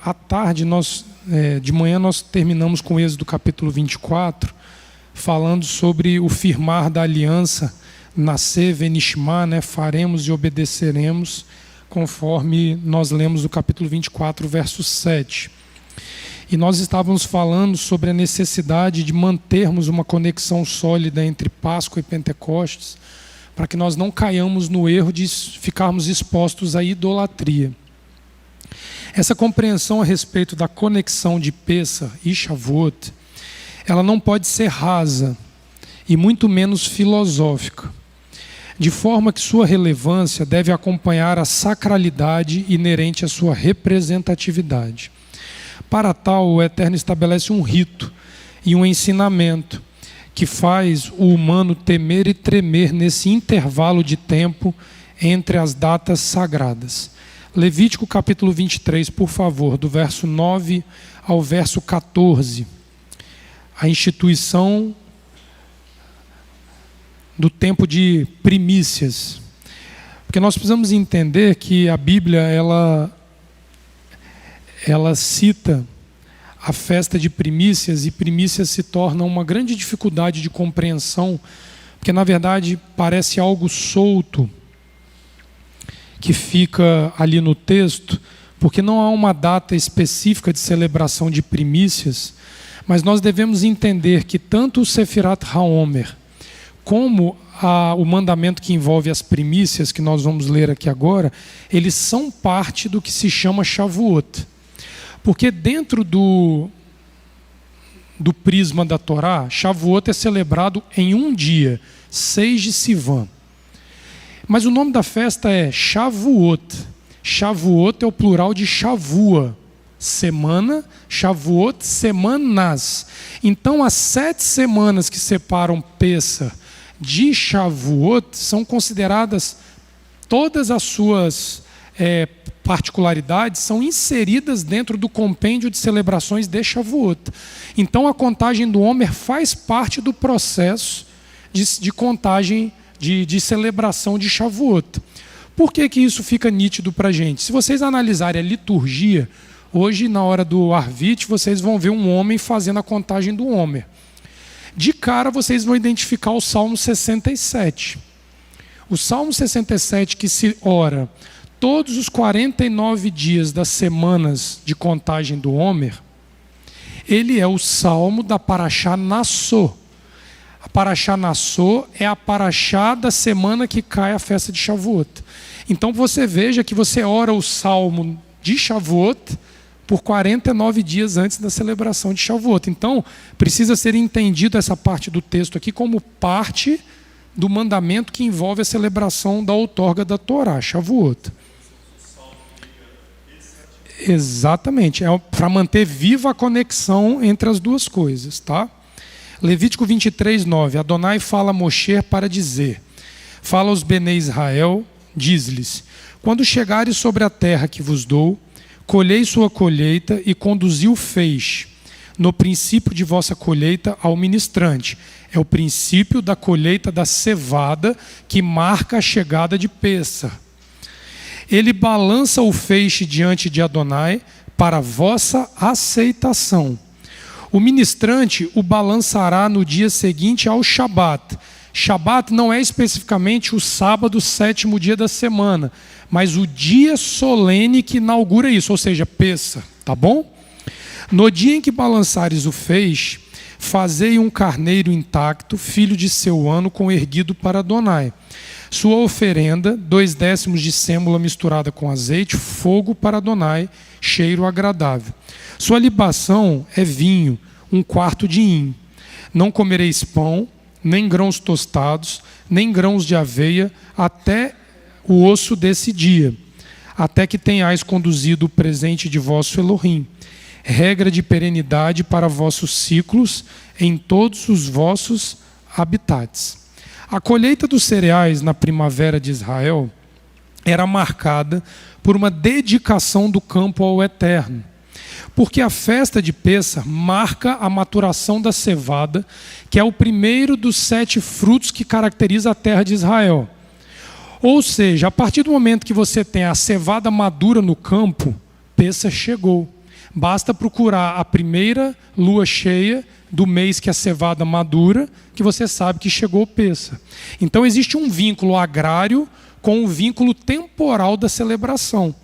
À tarde, de manhã, nós terminamos com o Êxodo capítulo 24, falando sobre o firmar da aliança, nascer, venishma, faremos e obedeceremos, conforme nós lemos o capítulo 24, verso 7. E nós estávamos falando sobre a necessidade de mantermos uma conexão sólida entre Páscoa e Pentecostes, para que nós não caiamos no erro de ficarmos expostos à idolatria. Essa compreensão a respeito da conexão de Pessah e Shavuot, ela não pode ser rasa e muito menos filosófica, de forma que sua relevância deve acompanhar a sacralidade inerente à sua representatividade. Para tal, o Eterno estabelece um rito e um ensinamento que faz o humano temer e tremer nesse intervalo de tempo entre as datas sagradas. Levítico capítulo 23, por favor, do verso 9 ao verso 14. A instituição do tempo de primícias. Porque nós precisamos entender que a Bíblia, ela cita a festa de primícias, e primícias se torna uma grande dificuldade de compreensão, porque na verdade parece algo solto que fica ali no texto, porque não há uma data específica de celebração de primícias, mas nós devemos entender que tanto o Sefirat HaOmer como o mandamento que envolve as primícias, que nós vamos ler aqui agora, eles são parte do que se chama Shavuot. Porque dentro do prisma da Torá, Shavuot é celebrado em um dia, 6 de Sivan. Mas o nome da festa é Shavuot. Shavuot é o plural de Shavua, semana, Shavuot, semanas. Então, as 7 semanas que separam Pessah de Shavuot são consideradas, todas as suas particularidades são inseridas dentro do compêndio de celebrações de Shavuot. Então, a contagem do Homer faz parte do processo de contagem, de celebração de Shavuot. Por que isso fica nítido para a gente? Se vocês analisarem a liturgia, hoje, na hora do Arvit, vocês vão ver um homem fazendo a contagem do Homer. De cara, vocês vão identificar o Salmo 67. O Salmo 67, que se ora todos os 49 dias das semanas de contagem do Homer, ele é o salmo da Parashá Nassó. A Parashá Nassó é a Parashá da semana que cai a festa de Shavuot. Então você veja que você ora o salmo de Shavuot por 49 dias antes da celebração de Shavuot. Então precisa ser entendido essa parte do texto aqui como parte do mandamento que envolve a celebração da outorga da Torá, Shavuot. Exatamente, é para manter viva a conexão entre as duas coisas, tá? Levítico 23, 9. Adonai fala a Moshe para dizer: fala aos Benei Israel, diz-lhes: quando chegares sobre a terra que vos dou, colhei sua colheita e conduzi o feixe, no princípio de vossa colheita ao ministrante. É o princípio da colheita da cevada que marca a chegada de Pessah. Ele balança o feixe diante de Adonai para vossa aceitação. O ministrante o balançará no dia seguinte ao Shabat. Shabat não é especificamente o sábado, 7º dia da semana, mas o dia solene que inaugura isso, ou seja, Pessah, tá bom? No dia em que balançares o feixe, fazei um carneiro intacto, filho de seu ano, com erguido para Adonai. Sua oferenda, 2/10 de sêmula misturada com azeite, fogo para Adonai, cheiro agradável. Sua libação é vinho, 1/4 de hin. Não comereis pão, nem grãos tostados, nem grãos de aveia, até o osso desse dia, até que tenhais conduzido o presente de vosso Elohim. Regra de perenidade para vossos ciclos em todos os vossos habitats. A colheita dos cereais na primavera de Israel era marcada por uma dedicação do campo ao Eterno, porque a festa de Pessah marca a maturação da cevada, que é o primeiro dos 7 frutos que caracteriza a terra de Israel. Ou seja, a partir do momento que você tem a cevada madura no campo, Pêssar chegou. Basta procurar a primeira lua cheia do mês que a cevada madura, que você sabe que chegou o Pêssar. Então existe um vínculo agrário com o vínculo temporal da celebração.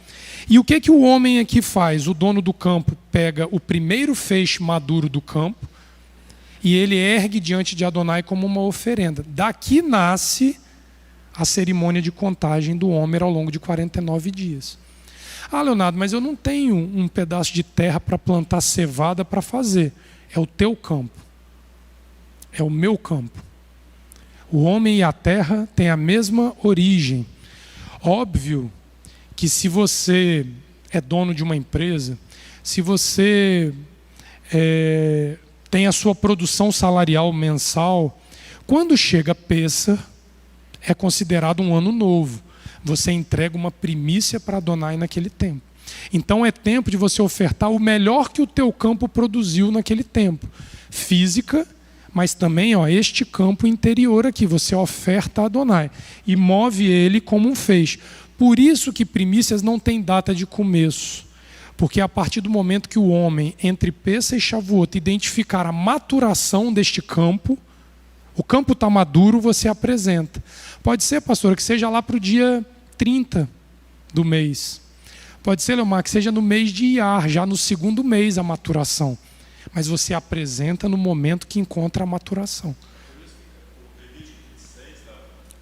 E o que o homem aqui faz? O dono do campo pega o primeiro feixe maduro do campo e ele ergue diante de Adonai como uma oferenda. Daqui nasce a cerimônia de contagem do Homer ao longo de 49 dias. Ah, Leonardo, mas eu não tenho um pedaço de terra para plantar cevada para fazer. É o teu campo. É o meu campo. O homem e a terra têm a mesma origem. Óbvio que se você é dono de uma empresa, se você tem a sua produção salarial mensal, quando chega Pêssar, é considerado um ano novo. Você entrega uma primícia para Adonai naquele tempo. Então é tempo de você ofertar o melhor que o teu campo produziu naquele tempo. Física, mas também este campo interior aqui, você oferta a Adonai e move ele como um feixe. Por isso que primícias não têm data de começo. Porque a partir do momento que o homem, entre Pêssar e Shavuot, identificar a maturação deste campo, o campo está maduro, você apresenta. Pode ser, pastora, que seja lá para o dia 30 do mês. Pode ser, Leomar, que seja no mês de Iar, já no segundo mês a maturação. Mas você apresenta no momento que encontra a maturação. O Levítico 26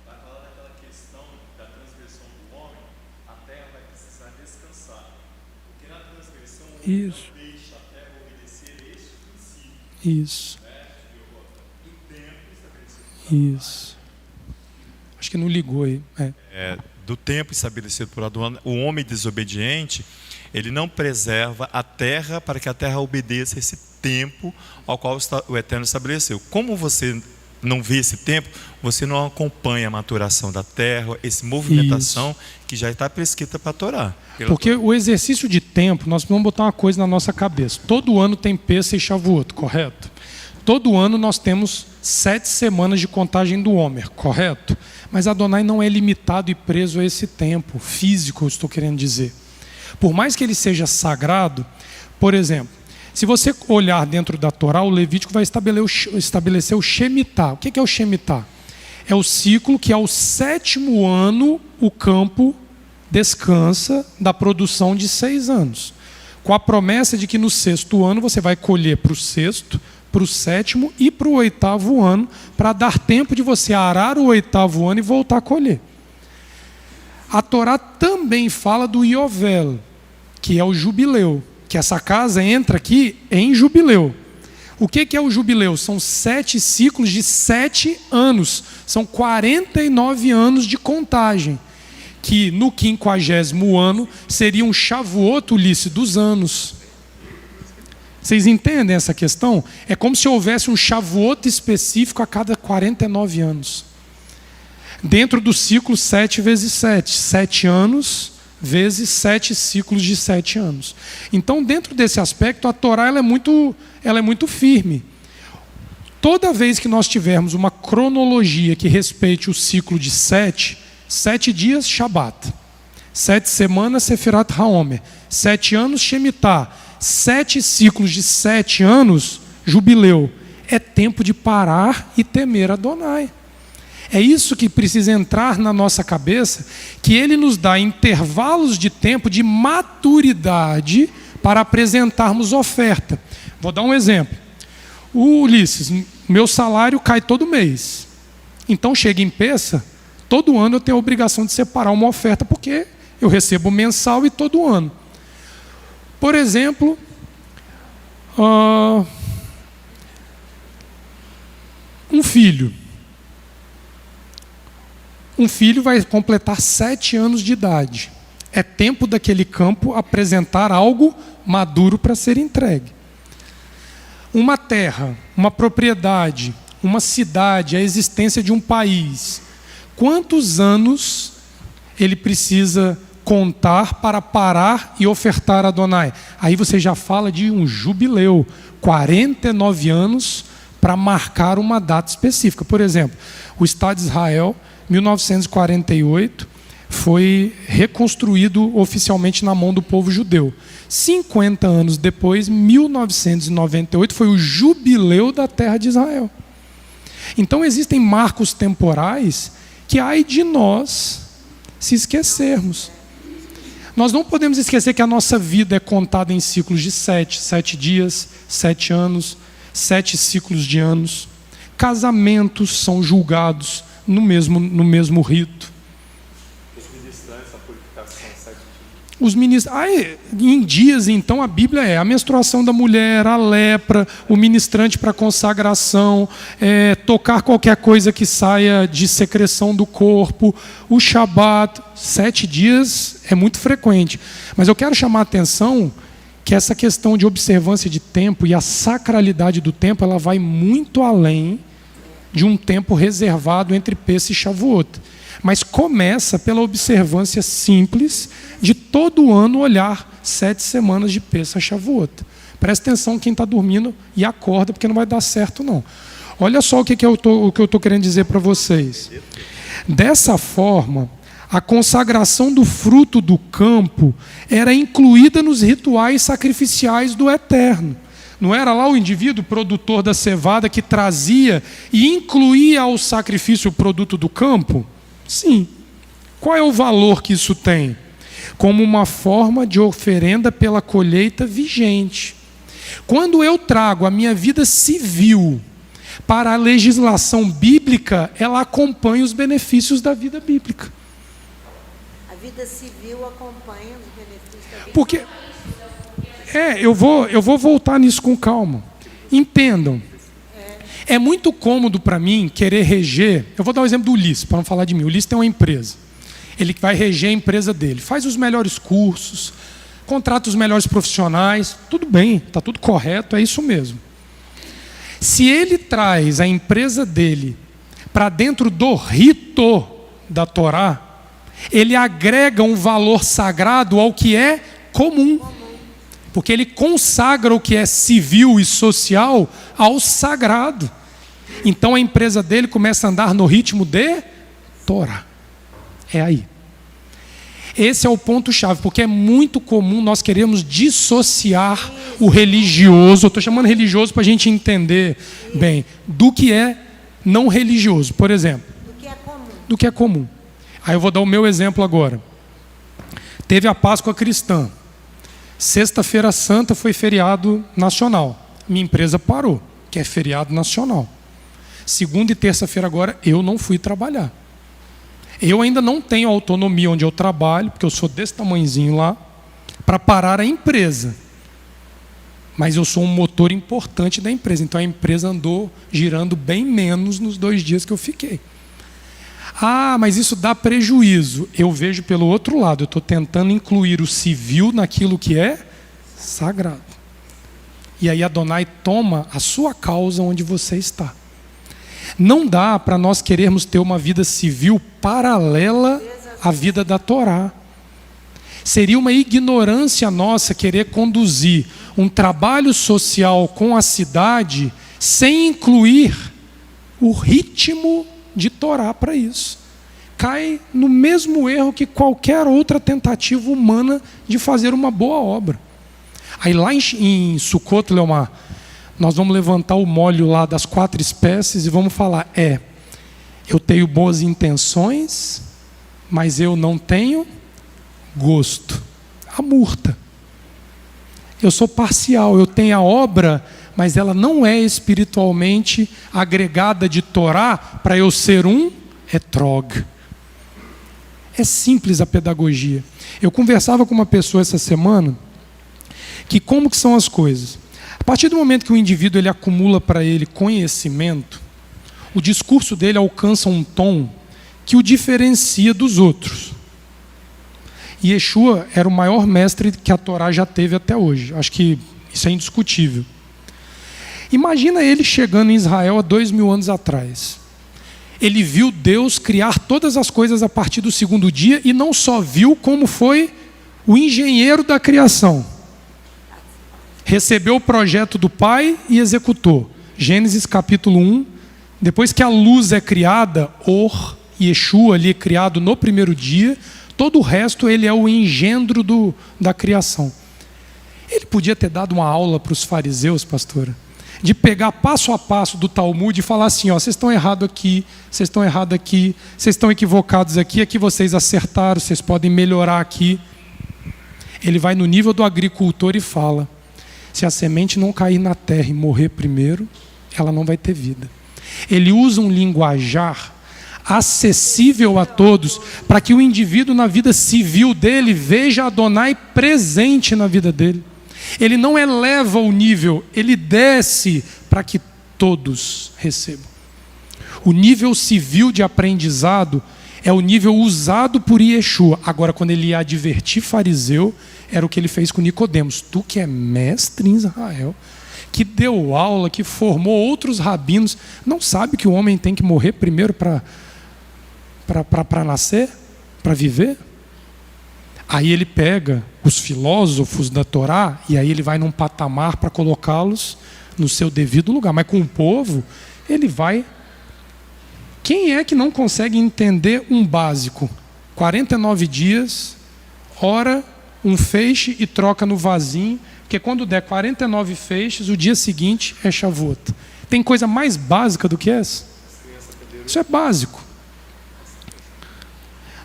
vai falar daquela questão da transgressão do homem, a terra vai precisar descansar. Porque na transgressão o homem não deixa a terra obedecer a este princípio. Isso. Do tempo estabelecido. Isso. Acho que não ligou aí. Do tempo estabelecido por Adonai, o homem desobediente, ele não preserva a terra para que a terra obedeça esse tempo ao qual o Eterno estabeleceu. Como você não vê esse tempo, você não acompanha a maturação da terra, essa movimentação que já está prescrita para a Torá. Porque o exercício de tempo, nós vamos botar uma coisa na nossa cabeça. Todo ano tem Pêssar e Shavuot, correto? Todo ano nós temos 7 semanas de contagem do Homer, correto? Mas Adonai não é limitado e preso a esse tempo físico, eu estou querendo dizer. Por mais que ele seja sagrado, por exemplo, se você olhar dentro da Torá, o Levítico vai estabelecer o Shemitah. O que é o Shemitah? É o ciclo que ao 7º ano o campo descansa da produção de 6 anos. Com a promessa de que no 6º ano você vai colher para o 6º, para o 7º e para o 8º ano, para dar tempo de você arar o 8º ano e voltar a colher. A Torá também fala do Yovel, que é o jubileu, que essa casa entra aqui em jubileu. O que é o jubileu? São 7 ciclos de 7 anos, são 49 anos de contagem, que no 50º ano seria um Shavuot, Ulisses, dos anos. Vocês entendem essa questão? É como se houvesse um Shavuot específico a cada 49 anos. Dentro do ciclo 7 vezes 7. 7 anos vezes 7 ciclos de 7 anos. Então, dentro desse aspecto, a Torá ela é muito firme. Toda vez que nós tivermos uma cronologia que respeite o ciclo de 7 dias, Shabat. 7 semanas, Sefirat HaOmer. 7 anos, Shemitah. 7 ciclos de 7 anos, jubileu. É tempo de parar e temer Adonai. É isso que precisa entrar na nossa cabeça, que ele nos dá intervalos de tempo de maturidade para apresentarmos oferta. Vou dar um exemplo. O Ulisses, meu salário cai todo mês. Então chega em Pêssar, todo ano eu tenho a obrigação de separar uma oferta, porque eu recebo mensal e todo ano. Por exemplo, um filho. Um filho vai completar 7 anos de idade. É tempo daquele campo apresentar algo maduro para ser entregue. Uma terra, uma propriedade, uma cidade, a existência de um país. Quantos anos ele precisa contar para parar e ofertar a Adonai? Aí você já fala de um jubileu, 49 anos para marcar uma data específica. Por exemplo, o Estado de Israel, 1948, foi reconstruído oficialmente na mão do povo judeu. 50 anos depois, 1998, foi o jubileu da terra de Israel. Então existem marcos temporais que ai de nós se esquecermos. Nós não podemos esquecer que a nossa vida é contada em ciclos de 7 dias, 7 anos, 7 ciclos de anos. Casamentos são julgados no mesmo rito. Em dias, então, a Bíblia é a menstruação da mulher, a lepra, o ministrante para consagração, tocar qualquer coisa que saia de secreção do corpo, o Shabat. 7 dias é muito frequente. Mas eu quero chamar a atenção que essa questão de observância de tempo e a sacralidade do tempo, ela vai muito além de um tempo reservado entre Pêssah e Shavuot. Mas começa pela observância simples de todo ano olhar 7 semanas de Pêssah a Shavuot. Presta atenção quem está dormindo e acorda, porque não vai dar certo não. Olha só o que eu estou querendo dizer para vocês. Dessa forma, a consagração do fruto do campo era incluída nos rituais sacrificiais do Eterno. Não era lá o indivíduo produtor da cevada que trazia e incluía ao sacrifício o produto do campo? Sim. Qual é o valor que isso tem? Como uma forma de oferenda pela colheita vigente. Quando eu trago a minha vida civil para a legislação bíblica, ela acompanha os benefícios da vida bíblica. A vida civil acompanha os benefícios da vida. Porque eu vou voltar nisso com calma. Entendam. É muito cômodo para mim querer reger. Eu vou dar o exemplo do Ulisses, para não falar de mim. O Ulisses tem uma empresa. Ele vai reger a empresa dele. Faz os melhores cursos, contrata os melhores profissionais. Tudo bem, está tudo correto, é isso mesmo. Se ele traz a empresa dele para dentro do rito da Torá, ele agrega um valor sagrado ao que é comum. Porque ele consagra o que é civil e social ao sagrado. Então a empresa dele começa a andar no ritmo de Torá. É aí. Esse é o ponto-chave, porque é muito comum nós queremos dissociar o religioso. Eu estou chamando religioso para a gente entender bem do que é não religioso. Por exemplo, do que é comum. Aí eu vou dar o meu exemplo agora. Teve a Páscoa cristã. Sexta-feira Santa foi feriado nacional. Minha empresa parou, que é feriado nacional. Segunda e terça-feira agora eu não fui trabalhar. Eu ainda não tenho autonomia onde eu trabalho, porque eu sou desse tamanhozinho lá, para parar a empresa. Mas eu sou um motor importante da empresa. Então a empresa andou girando bem menos nos 2 dias que eu fiquei. Ah, mas isso dá prejuízo. Eu vejo pelo outro lado. Eu estou tentando incluir o civil naquilo que é sagrado. E aí Adonai toma a sua causa onde você está. Não dá para nós querermos ter uma vida civil paralela à vida da Torá. Seria uma ignorância nossa querer conduzir um trabalho social com a cidade sem incluir o ritmo de Torá para isso. Cai no mesmo erro que qualquer outra tentativa humana de fazer uma boa obra. Aí lá em Sukkot, Leomar, nós vamos levantar o molho lá das 4 espécies e vamos falar, eu tenho boas intenções, mas eu não tenho gosto. A murta. Eu sou parcial, eu tenho a obra, mas ela não é espiritualmente agregada de Torá para eu ser um etrog. É simples a pedagogia. Eu conversava com uma pessoa essa semana que como que são as coisas. A partir do momento que o indivíduo ele acumula para ele conhecimento, o discurso dele alcança um tom que o diferencia dos outros. E Yeshua era o maior mestre que a Torá já teve até hoje. Acho que isso é indiscutível. Imagina ele chegando em Israel há 2000 anos atrás. Ele viu Deus criar todas as coisas a partir do 2º dia e não só viu, como foi o engenheiro da criação. Recebeu o projeto do Pai e executou. Gênesis capítulo 1. Depois que a luz é criada, Yeshua ali é criado no 1º dia, todo o resto ele é o engendro da criação. Ele podia ter dado uma aula para os fariseus, pastora, de pegar passo a passo do Talmud e falar assim, ó, vocês estão errados aqui, vocês estão errados aqui, vocês estão equivocados aqui, aqui vocês acertaram, vocês podem melhorar aqui. Ele vai no nível do agricultor e fala, se a semente não cair na terra e morrer primeiro, ela não vai ter vida. Ele usa um linguajar acessível a todos, para que o indivíduo na vida civil dele veja Adonai presente na vida dele. Ele não eleva o nível, ele desce para que todos recebam. O nível civil de aprendizado é o nível usado por Yeshua. Agora, quando ele ia advertir fariseu, era o que ele fez com Nicodemos. Tu que é mestre em Israel, que deu aula, que formou outros rabinos, não sabe que o homem tem que morrer primeiro para nascer, para viver? Aí ele pega os filósofos da Torá e aí ele vai num patamar para colocá-los no seu devido lugar. Mas com o povo, ele vai... Quem é que não consegue entender um básico? 49 dias, ora um feixe e troca no vasinho, porque quando der 49 feixes, o dia seguinte é Shavuot. Tem coisa mais básica do que essa? Isso é básico.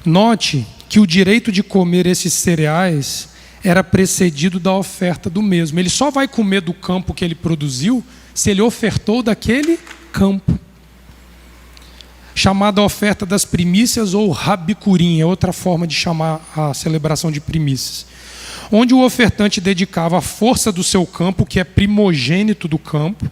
Note que o direito de comer esses cereais era precedido da oferta do mesmo. Ele só vai comer do campo que ele produziu se ele ofertou daquele campo. Chamada oferta das primícias ou rabicurim, é outra forma de chamar a celebração de primícias. Onde o ofertante dedicava a força do seu campo, que é primogênito do campo,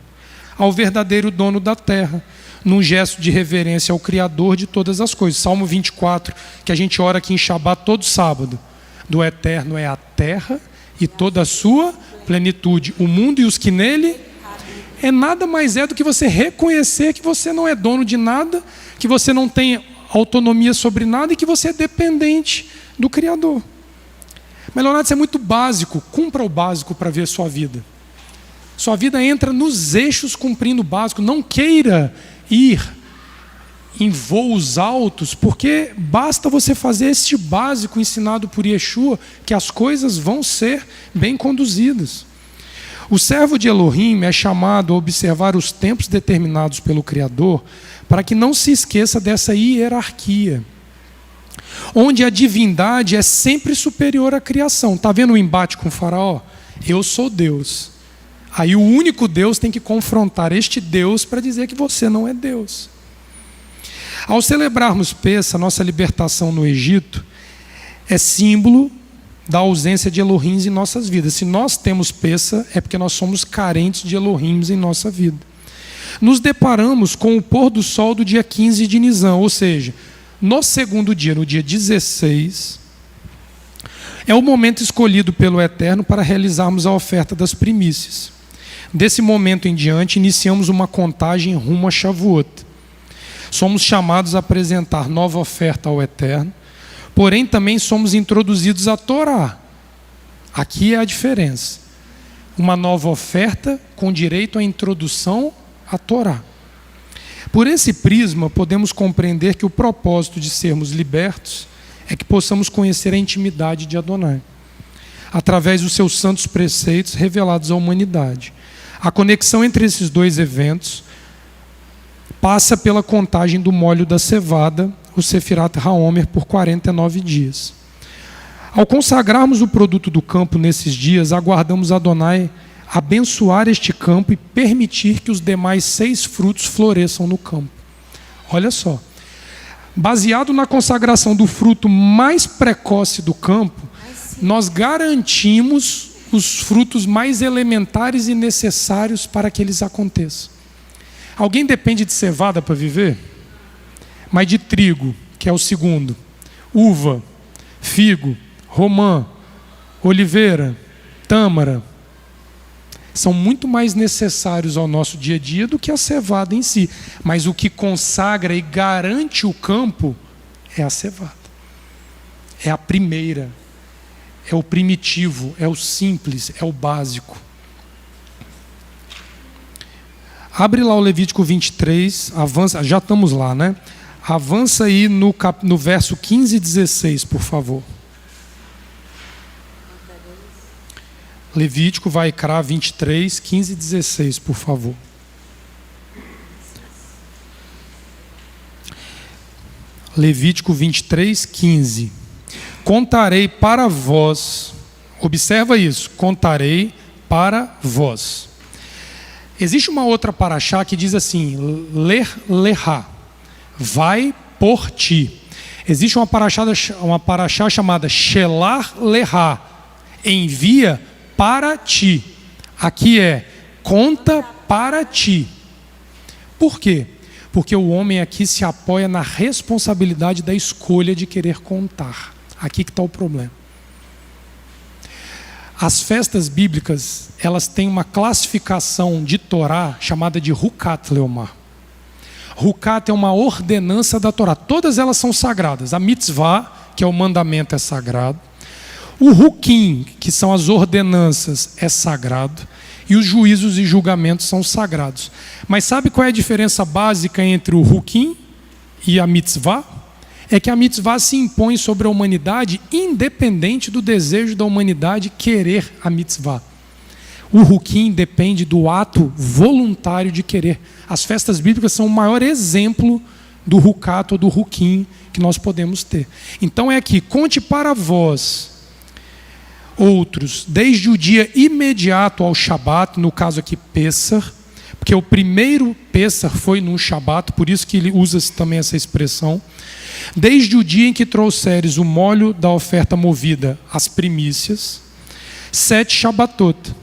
ao verdadeiro dono da terra, num gesto de reverência ao Criador de todas as coisas. Salmo 24, que a gente ora aqui em Shabat todo sábado. Do eterno é a terra e toda a sua plenitude. O mundo e os que nele é nada mais do que você reconhecer que você não é dono de nada, que você não tem autonomia sobre nada e que você é dependente do Criador. Mas, Leonardo, isso é muito básico. Cumpra o básico para ver sua vida. Sua vida entra nos eixos cumprindo o básico. Não queira ir em voos altos, porque basta você fazer este básico ensinado por Yeshua, que as coisas vão ser bem conduzidas. O servo de Elohim é chamado a observar os tempos determinados pelo Criador, para que não se esqueça dessa hierarquia, onde a divindade é sempre superior à criação. Está vendo o embate com o faraó? Eu sou Deus. Aí o único Deus tem que confrontar este Deus para dizer que você não é Deus. Ao celebrarmos Pessa, nossa libertação no Egito é símbolo da ausência de Elohims em nossas vidas. Se nós temos Pessa, é porque nós somos carentes de Elohims em nossa vida. Nos deparamos com o pôr do sol do dia 15 de Nisan, ou seja, no segundo dia, no dia 16, é o momento escolhido pelo Eterno para realizarmos a oferta das primícias. Desse momento em diante, iniciamos uma contagem rumo a Shavuot. Somos chamados a apresentar nova oferta ao Eterno, porém também somos introduzidos à Torá. Aqui é a diferença. Uma nova oferta com direito à introdução à Torá. Por esse prisma, podemos compreender que o propósito de sermos libertos é que possamos conhecer a intimidade de Adonai, através dos seus santos preceitos revelados à humanidade. A conexão entre esses dois eventos passa pela contagem do molho da cevada, o Sefirat HaOmer, por 49 dias. Ao consagrarmos o produto do campo nesses dias, aguardamos Adonai abençoar este campo e permitir que os demais 6 frutos floresçam no campo. Olha só, baseado na consagração do fruto mais precoce do campo, nós garantimos os frutos mais elementares e necessários para que eles aconteçam. Alguém depende de cevada para viver? Mas de trigo, que é o segundo, uva, figo, romã, oliveira, tâmara, são muito mais necessários ao nosso dia a dia do que a cevada em si. Mas o que consagra e garante o campo é a cevada. É a primeira, é o primitivo, é o simples, é o básico. Abre lá o Levítico 23, avança, já estamos lá, né? Avança aí no verso 15 e 16, por favor. Levítico, Vaikra 23, 15 e 16, por favor. Levítico 23, 15. Contarei para vós, observa isso, contarei para vós. Existe uma outra paraxá que diz assim, ler-lerá, vai por ti. Existe uma paraxá chamada shelar-lerá, envia para ti. Aqui é, conta para ti. Por quê? Porque o homem aqui se apoia na responsabilidade da escolha de querer contar. Aqui que está o problema. As festas bíblicas, elas têm uma classificação de Torá chamada de Hukat Leomar. Hukat é uma ordenança da Torá. Todas elas são sagradas. A mitzvah, que é o mandamento, é sagrado. O Hukim, que são as ordenanças, é sagrado. E os juízos e julgamentos são sagrados. Mas sabe qual é a diferença básica entre o Hukim e a mitzvah? É que a mitzvah se impõe sobre a humanidade independente do desejo da humanidade querer a mitzvah. O Hukim depende do ato voluntário de querer. As festas bíblicas são o maior exemplo do Hukat ou do Hukim que nós podemos ter. Então é aqui, conte para vós, outros, desde o dia imediato ao Shabat, no caso aqui Pessah, porque o primeiro Pessah foi num Shabat, por isso que ele usa também essa expressão, desde o dia em que trouxeres o molho da oferta movida, as primícias, 7 Shabatot,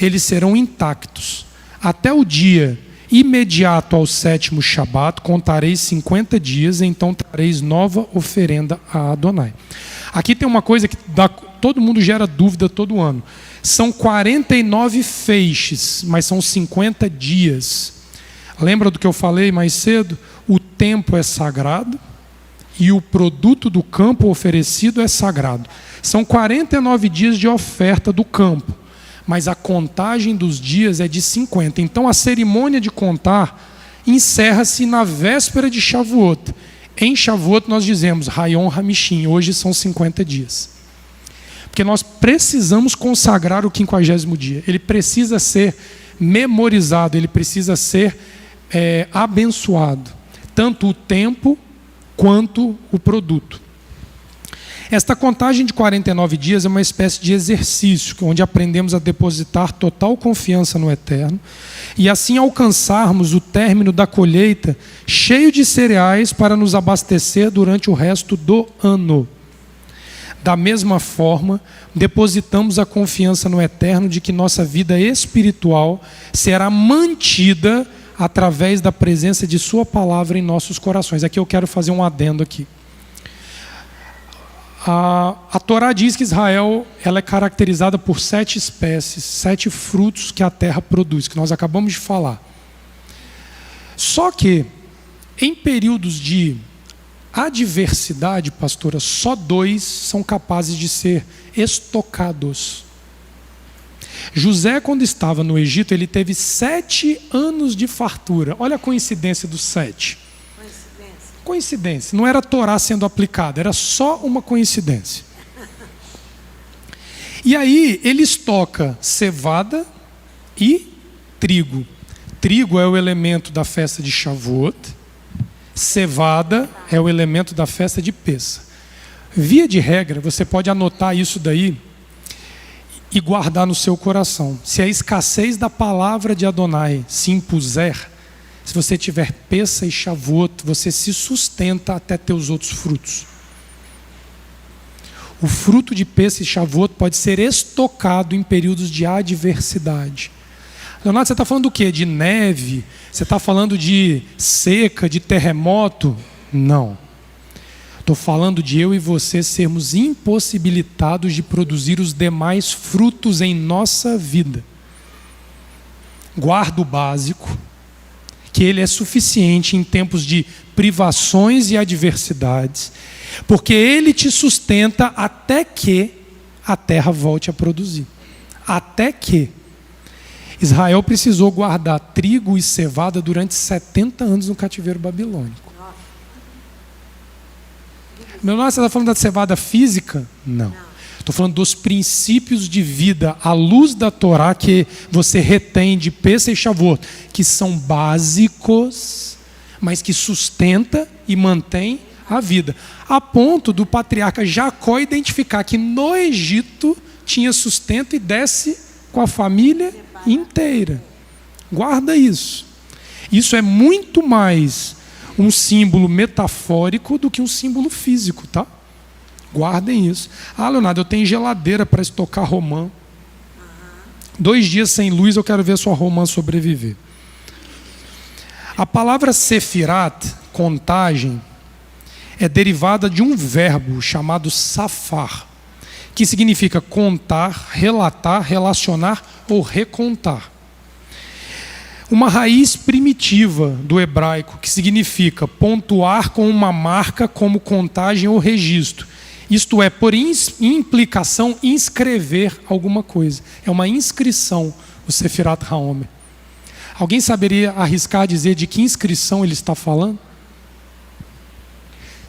eles serão intactos. Até o dia imediato ao 7º Shabat, contareis 50 dias, então trareis nova oferenda a Adonai. Aqui tem uma coisa que todo mundo gera dúvida todo ano. São 49 feixes, mas são 50 dias. Lembra do que eu falei mais cedo? O tempo é sagrado e o produto do campo oferecido é sagrado. São 49 dias de oferta do campo, mas a contagem dos dias é de 50. Então a cerimônia de contar encerra-se na véspera de Shavuot. Em Shavuot nós dizemos Hayom Hamishim, hoje são 50 dias. Porque nós precisamos consagrar o 50º dia. Ele precisa ser memorizado, ele precisa ser abençoado. Tanto o tempo quanto o produto. Esta contagem de 49 dias é uma espécie de exercício, onde aprendemos a depositar total confiança no Eterno e assim alcançarmos o término da colheita cheio de cereais para nos abastecer durante o resto do ano. Da mesma forma, depositamos a confiança no Eterno de que nossa vida espiritual será mantida através da presença de Sua palavra em nossos corações. Aqui eu quero fazer um adendo aqui. A Torá diz que Israel ela é caracterizada por 7 espécies, 7 frutos que a terra produz, que nós acabamos de falar. Só que, em períodos de adversidade, pastora, só 2 são capazes de ser estocados. José, quando estava no Egito, ele teve 7 anos de fartura. Olha a coincidência dos 7. Coincidência. Não era a Torá sendo aplicada, era só uma coincidência. E aí ele estoca cevada e trigo. Trigo é o elemento da festa de Shavuot. Cevada é o elemento da festa de Pessah. Via de regra, você pode anotar isso daí e guardar no seu coração. Se a escassez da palavra de Adonai se impuser, se você tiver Pessah e Shavuot, você se sustenta até ter os outros frutos. O fruto de Pessah e Shavuot pode ser estocado em períodos de adversidade. Leonardo, você está falando do quê? De neve? Você está falando de seca, de terremoto? Não. Estou falando de eu e você sermos impossibilitados de produzir os demais frutos em nossa vida. Guarda o básico, que ele é suficiente em tempos de privações e adversidades, porque ele te sustenta até que a terra volte a produzir. Até que. Israel precisou guardar trigo e cevada durante 70 anos no cativeiro babilônico. Meu nossa, você está falando da cevada física? Não. Estou falando dos princípios de vida à luz da Torá que você retém de Pêssah e Shavuot, que são básicos, mas que sustenta e mantém a vida. A ponto do patriarca Jacó identificar que no Egito tinha sustento e desce com a família inteira. Guarda isso. Isso é muito mais um símbolo metafórico do que um símbolo físico, tá? Guardem isso. Ah, Leonardo, eu tenho geladeira para estocar romã. 2 dias sem luz, eu quero ver sua romã sobreviver. A palavra sefirat, contagem, é derivada de um verbo chamado safar, que significa contar, relatar, relacionar ou recontar. Uma raiz primitiva do hebraico que significa pontuar com uma marca como contagem ou registro. Isto é, por implicação, inscrever alguma coisa. É uma inscrição, o Sefirat HaOmer. Alguém saberia arriscar dizer de que inscrição ele está falando?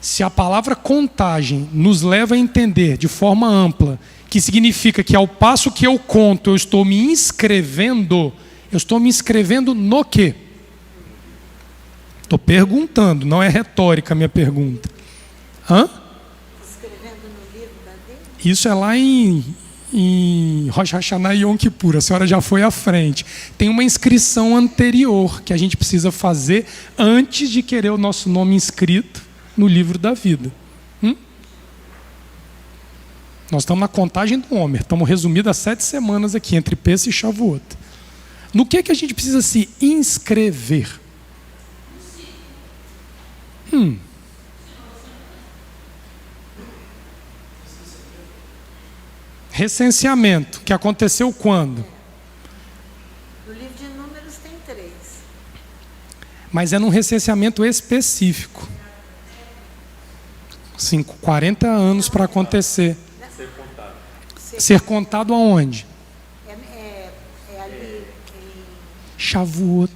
Se a palavra contagem nos leva a entender de forma ampla, que significa que ao passo que eu conto, eu estou me inscrevendo no quê? Estou perguntando, não é retórica a minha pergunta. Escrevendo no livro da vida? Isso é lá em Rosh Hashanah e Yom Kippur, a senhora já foi à frente. Tem uma inscrição anterior que a gente precisa fazer antes de querer o nosso nome inscrito no livro da vida. Nós estamos na contagem do Homer, estamos resumidos a 7 semanas aqui, entre Pêssah e Shavuot. No que a gente precisa se inscrever? Recenseamento, que aconteceu quando? No livro de Números tem 3. Mas é num recenseamento específico. 40 anos para acontecer. Ser contado aonde? É ali em Shavuot.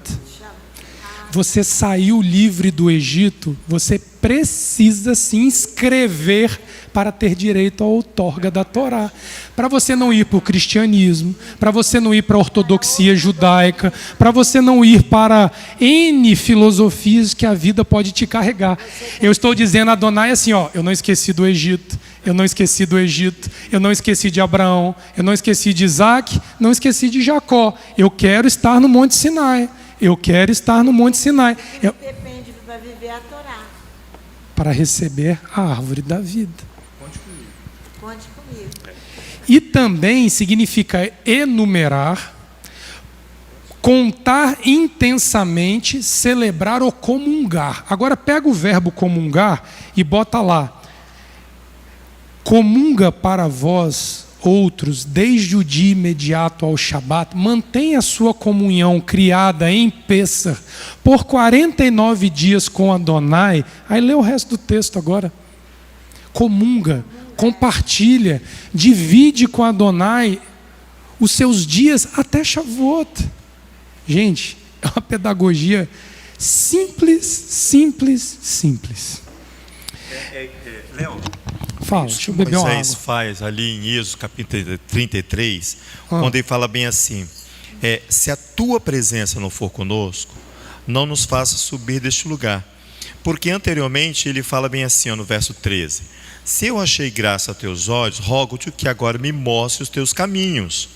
Você saiu livre do Egito, você precisa se inscrever para ter direito à outorga da Torá. Para você não ir para o cristianismo, para você não ir para a ortodoxia judaica, para você não ir para N filosofias que a vida pode te carregar. Eu estou dizendo a Adonai assim, eu não esqueci do Egito, eu não esqueci do Egito, eu não esqueci de Abraão, eu não esqueci de Isaac, não esqueci de Jacó. Eu quero estar no Monte Sinai. Eu quero estar no Monte Sinai. Depende para viver a Torá. Para receber a árvore da vida. Conte comigo. E também significa enumerar, contar intensamente, celebrar ou comungar. Agora pega o verbo comungar e bota lá. Comunga para vós outros, desde o dia imediato ao Shabat, mantenha a sua comunhão criada em Pêssah por 49 dias com Adonai. Aí lê o resto do texto agora. Comunga, compartilha, divide com Adonai os seus dias até Shavuot. Gente, é uma pedagogia simples, simples, simples. Léo, Fala, deixa eu beber uma água. Moisés faz ali em Êxodo capítulo 33, quando ele fala bem assim, se a tua presença não for conosco, não nos faça subir deste lugar. Porque anteriormente ele fala bem assim, no verso 13, se eu achei graça a teus olhos, rogo-te que agora me mostre os teus caminhos,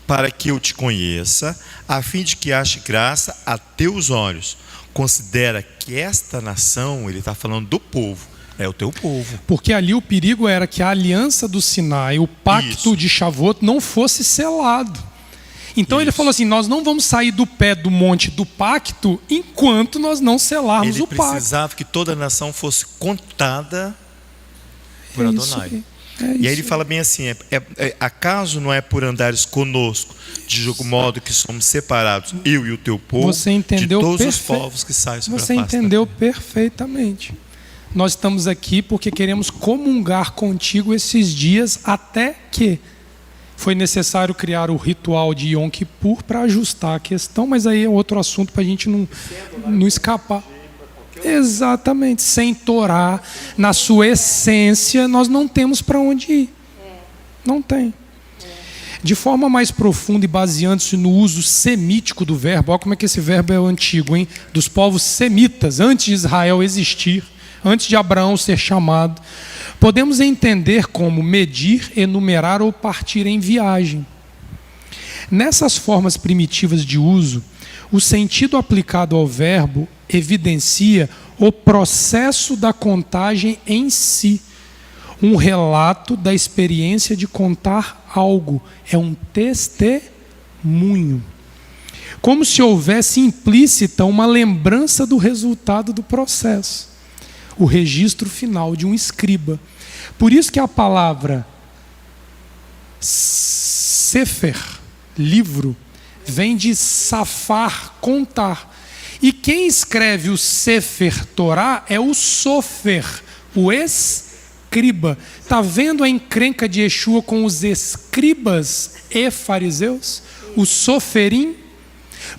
para que eu te conheça, a fim de que ache graça a teus olhos. Considera que esta nação, ele está falando do povo, é o teu povo. Porque ali o perigo era que a aliança do Sinai, o pacto de Shavuot, não fosse selado. Então ele falou assim, nós não vamos sair do pé do monte do pacto enquanto nós não selarmos o pacto. Ele precisava que toda a nação fosse contada por Adonai. E aí ele fala bem assim, acaso não é por andares conosco, de modo que somos separados, eu e o teu povo, de todos os povos que saem sobre a face da terra. Você entendeu perfeitamente. Nós estamos aqui porque queremos comungar contigo esses dias até que foi necessário criar o ritual de Yom Kippur para ajustar a questão, mas aí é outro assunto para a gente não escapar. Exatamente. Sem Torá, na sua essência, nós não temos para onde ir. Não tem. De forma mais profunda e baseando-se no uso semítico do verbo, olha como é que esse verbo é antigo, hein? Dos povos semitas, antes de Israel existir, antes de Abraão ser chamado, podemos entender como medir, enumerar ou partir em viagem. Nessas formas primitivas de uso, o sentido aplicado ao verbo evidencia o processo da contagem em si, um relato da experiência de contar algo, é um testemunho. Como se houvesse implícita uma lembrança do resultado do processo, o registro final de um escriba. Por isso que a palavra sefer, livro, vem de safar, contar. E quem escreve o Sefer Torá é o Sofer, o escriba. Está vendo a encrenca de Yeshua com os escribas e fariseus? Os soferim?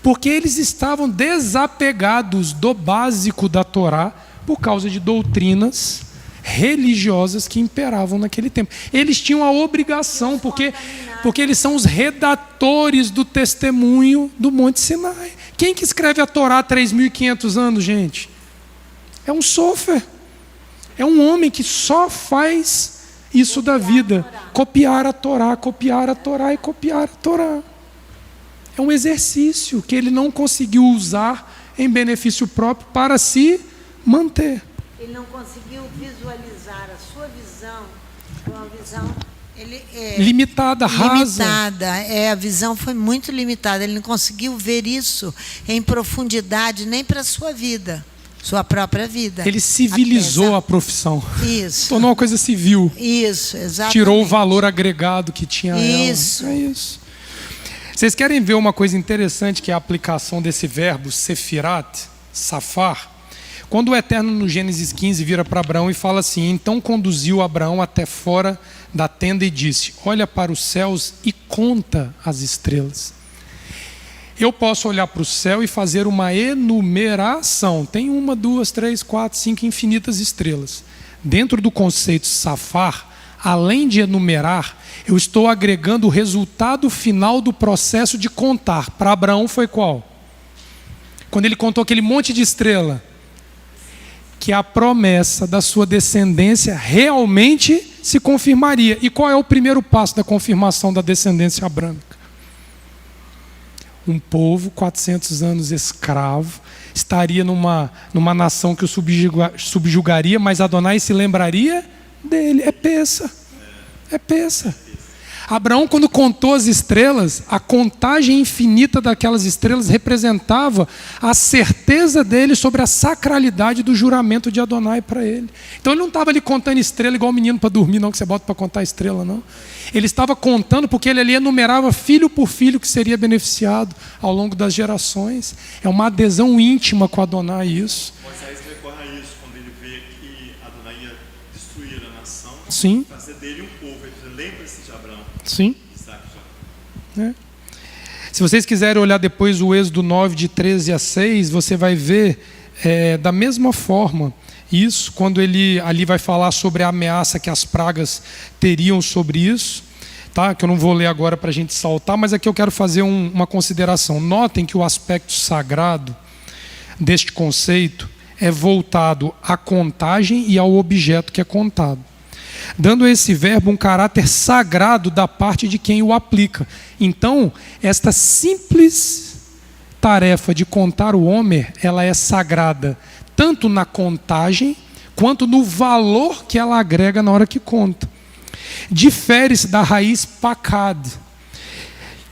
Porque eles estavam desapegados do básico da Torá por causa de doutrinas religiosas que imperavam naquele tempo. Eles tinham a obrigação, porque eles são os redatores do testemunho do Monte Sinai. Quem que escreve a Torá há 3.500 anos, gente? É um sofer. É um homem que só faz isso da vida. Copiar a Torá, copiar a Torá e copiar a Torá. É um exercício que ele não conseguiu usar em benefício próprio para se manter. Ele não conseguiu visualizar a sua visão, uma visão limitada, rasa. Limitada, a visão foi muito limitada. Ele não conseguiu ver isso em profundidade nem para a sua vida, sua própria vida. Ele civilizou a profissão. Isso. Tornou uma coisa civil. Isso, exatamente. Tirou o valor agregado que tinha isso. ela. É isso. Vocês querem ver uma coisa interessante que é a aplicação desse verbo, sefirat, safar? Quando o Eterno, no Gênesis 15, vira para Abraão e fala assim: então conduziu Abraão até fora da tenda e disse: olha para os céus e conta as estrelas. Eu posso olhar para o céu e fazer uma enumeração. Tem 1, 2, 3, 4, 5 infinitas estrelas. Dentro do conceito safar, além de enumerar, eu estou agregando o resultado final do processo de contar. Para Abraão foi qual? Quando ele contou aquele monte de estrela, que a promessa da sua descendência realmente se confirmaria. E qual é o primeiro passo da confirmação da descendência abrâmica? Um povo, 400 anos escravo, estaria numa nação que o subjugaria, mas Adonai se lembraria dele. É peça. É peça. Abraão, quando contou as estrelas, a contagem infinita daquelas estrelas representava a certeza dele sobre a sacralidade do juramento de Adonai para ele. Então ele não estava ali contando estrela igual o menino para dormir, não, que você bota para contar estrela, não. Ele estava contando porque ele ali enumerava filho por filho que seria beneficiado ao longo das gerações. É uma adesão íntima com Adonai isso. Moisés recorre a isso quando ele vê que Adonai ia destruir a nação. Sim. Fazer dele um povo. Ele lembra-se de Abraão. Sim. Se vocês quiserem olhar depois o Êxodo 9, de 13 a 6, você vai ver da mesma forma isso, quando ele ali vai falar sobre a ameaça que as pragas teriam sobre isso, tá? Que eu não vou ler agora para a gente saltar, mas aqui eu quero fazer uma consideração. Notem que o aspecto sagrado deste conceito é voltado à contagem e ao objeto que é contado, dando a esse verbo um caráter sagrado da parte de quem o aplica. Então, esta simples tarefa de contar o Homer, ela é sagrada, tanto na contagem, quanto no valor que ela agrega na hora que conta. Difere-se da raiz pakad,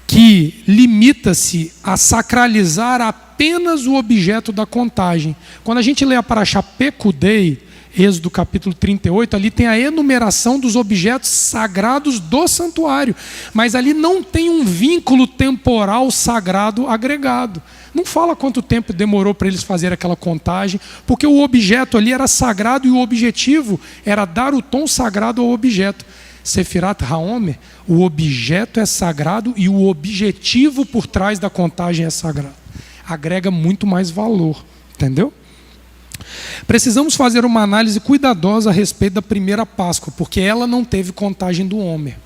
que limita-se a sacralizar apenas o objeto da contagem. Quando a gente lê a Parashá Pekudei, Êxodo capítulo 38, ali tem a enumeração dos objetos sagrados do santuário, mas ali não tem um vínculo temporal sagrado agregado. Não fala quanto tempo demorou para eles fazerem aquela contagem, porque o objeto ali era sagrado e o objetivo era dar o tom sagrado ao objeto. Sefirat HaOmer, o objeto é sagrado e o objetivo por trás da contagem é sagrado. Agrega muito mais valor, entendeu? Precisamos fazer uma análise cuidadosa a respeito da primeira Páscoa, porque ela não teve contagem do Homer.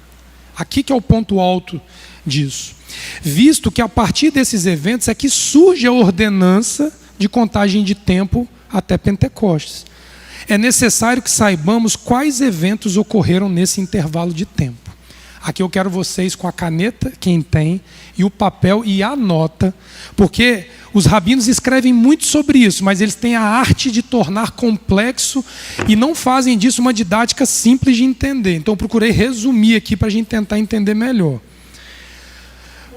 Aqui que é o ponto alto disso. Visto que a partir desses eventos é que surge a ordenança de contagem de tempo até Pentecostes. É necessário que saibamos quais eventos ocorreram nesse intervalo de tempo. Aqui eu quero vocês com a caneta, quem tem, e o papel e a nota, porque os rabinos escrevem muito sobre isso, mas eles têm a arte de tornar complexo e não fazem disso uma didática simples de entender. Então eu procurei resumir aqui para a gente tentar entender melhor.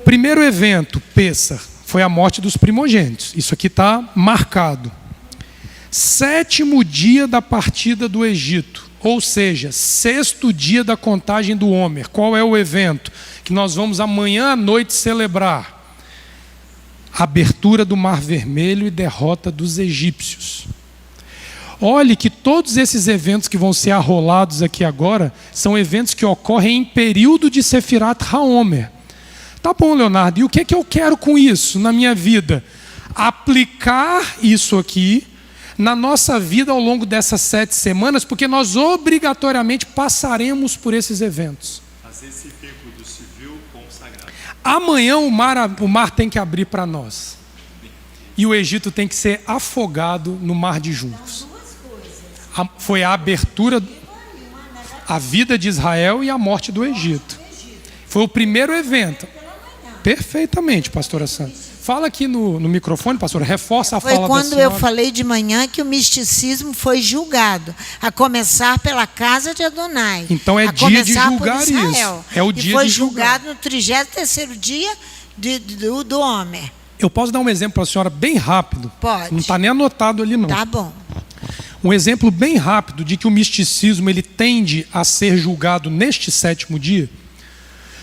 Primeiro evento, Pêssar, foi a morte dos primogênitos. Isso aqui está marcado. 7º dia da partida do Egito, ou seja, 6º dia da contagem do Homer. Qual é o evento que nós vamos amanhã à noite celebrar? Abertura do Mar Vermelho e derrota dos egípcios. Olhe que todos esses eventos que vão ser arrolados aqui agora são eventos que ocorrem em período de Sefirat HaOmer. Tá bom, Leonardo, e o que é que eu quero com isso na minha vida? Aplicar isso aqui na nossa vida ao longo dessas 7 semanas, porque nós obrigatoriamente passaremos por esses eventos. Fazer esse período civil consagrado. Amanhã o mar tem que abrir para nós. E o Egito tem que ser afogado no mar de juncos. Foi a abertura, a vida de Israel e a morte do Egito. Foi o primeiro evento. Perfeitamente, pastora Sandra. Fala aqui no microfone, pastora, reforça a fala da senhora. Foi quando eu falei de manhã que o misticismo foi julgado, a começar pela casa de Adonai. Então é dia de julgar isso. É o dia de julgar. E foi julgado no 33º dia do Homer. Eu posso dar um exemplo para a senhora bem rápido? Pode. Não está nem anotado ali não. Tá bom. Um exemplo bem rápido de que o misticismo ele tende a ser julgado neste 7º dia.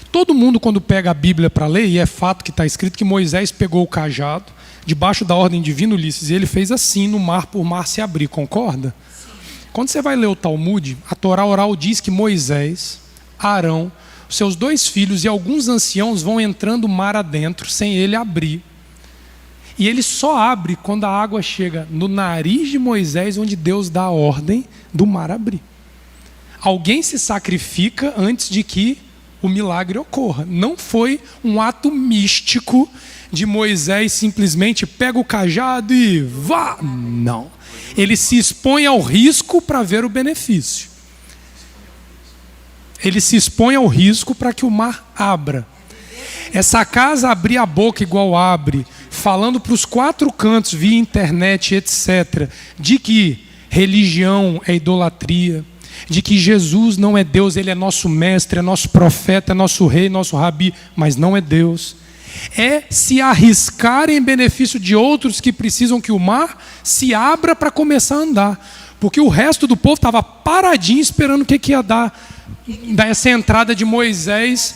Todo mundo, quando pega a Bíblia para ler, e é fato que está escrito que Moisés pegou o cajado, debaixo da ordem divina, Ulisses, e ele fez assim no mar, por mar se abrir, concorda? Sim. Quando você vai ler o Talmud, a Torá oral diz que Moisés, Arão, seus 2 filhos e alguns anciãos vão entrando mar adentro, sem ele abrir. E ele só abre quando a água chega no nariz de Moisés, onde Deus dá a ordem do mar abrir. Alguém se sacrifica antes de que o milagre ocorra. Não foi um ato místico de Moisés simplesmente pega o cajado e vá. Não. Ele se expõe ao risco para ver o benefício. Ele se expõe ao risco para que o mar abra. Essa casa abrir a boca igual abre, falando para os 4 cantos via internet, etc., de que religião é idolatria, de que Jesus não é Deus, Ele é nosso mestre, é nosso profeta, é nosso rei, nosso rabi, mas não é Deus. É se arriscar em benefício de outros que precisam que o mar se abra para começar a andar. Porque o resto do povo estava paradinho esperando o que ia dar essa entrada de Moisés.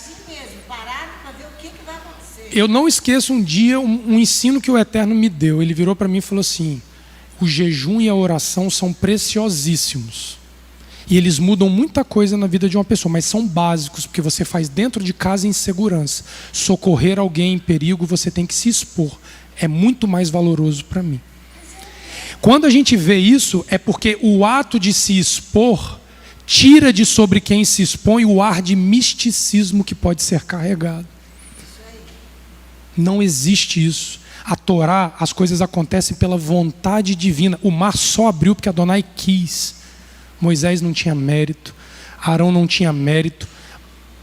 Eu não esqueço um dia um ensino que o Eterno me deu. Ele virou para mim e falou assim: o jejum e a oração são preciosíssimos. E eles mudam muita coisa na vida de uma pessoa, mas são básicos, porque você faz dentro de casa em segurança. Socorrer alguém em perigo, você tem que se expor. É muito mais valoroso para mim. Quando a gente vê isso, é porque o ato de se expor tira de sobre quem se expõe o ar de misticismo que pode ser carregado. Não existe isso. A Torá, as coisas acontecem pela vontade divina. O mar só abriu porque Adonai quis. Moisés não tinha mérito, Arão não tinha mérito,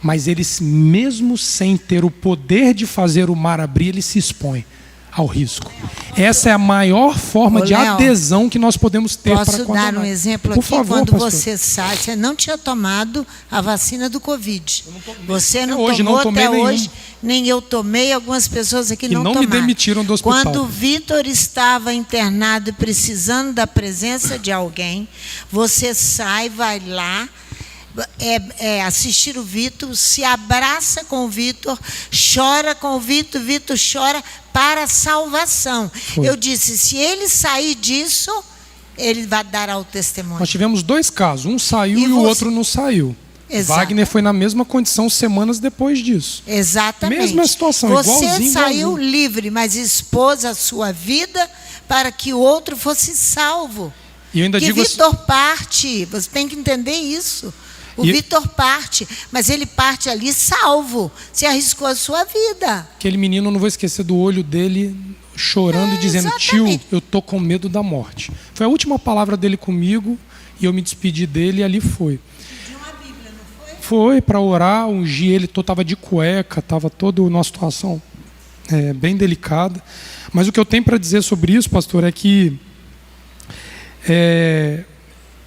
mas eles, mesmo sem ter o poder de fazer o mar abrir, eles se expõem ao risco. Essa é a maior forma de adesão que nós podemos ter para condenar. Posso dar um exemplo aqui? Quando você sai, você não tinha tomado a vacina do Covid. Você não tomou até hoje, nem eu tomei, algumas pessoas aqui não tomaram. E não me demitiram do hospital. Quando o Vitor estava internado e precisando da presença de alguém, você sai, vai lá, assistir o Vitor, se abraça com o Vitor, chora com o Vitor, Vitor chora para a salvação. Eu disse, se ele sair disso, ele vai dar ao testemunho. Nós tivemos 2 casos, um saiu e o outro não saiu. Exato. Wagner foi na mesma condição semanas depois disso. Exatamente. Mesma situação, Você igualzinho, saiu igualzinho. livre, mas expôs a sua vida para que o outro fosse salvo. E eu ainda que digo assim, Vitor parte, você tem que entender isso. O E- Vitor parte, mas ele parte ali salvo. Se arriscou a sua vida. aquele menino, eu não vou esquecer do olho dele chorando e dizendo: exatamente. tio, eu tô com medo da morte. Foi a última palavra dele comigo e eu me despedi dele e ali foi. Pediu uma Bíblia, não foi? Foi para orar, ungir ele, estava de cueca, estava toda numa situação bem delicada. Mas o que eu tenho para dizer sobre isso, pastor, é que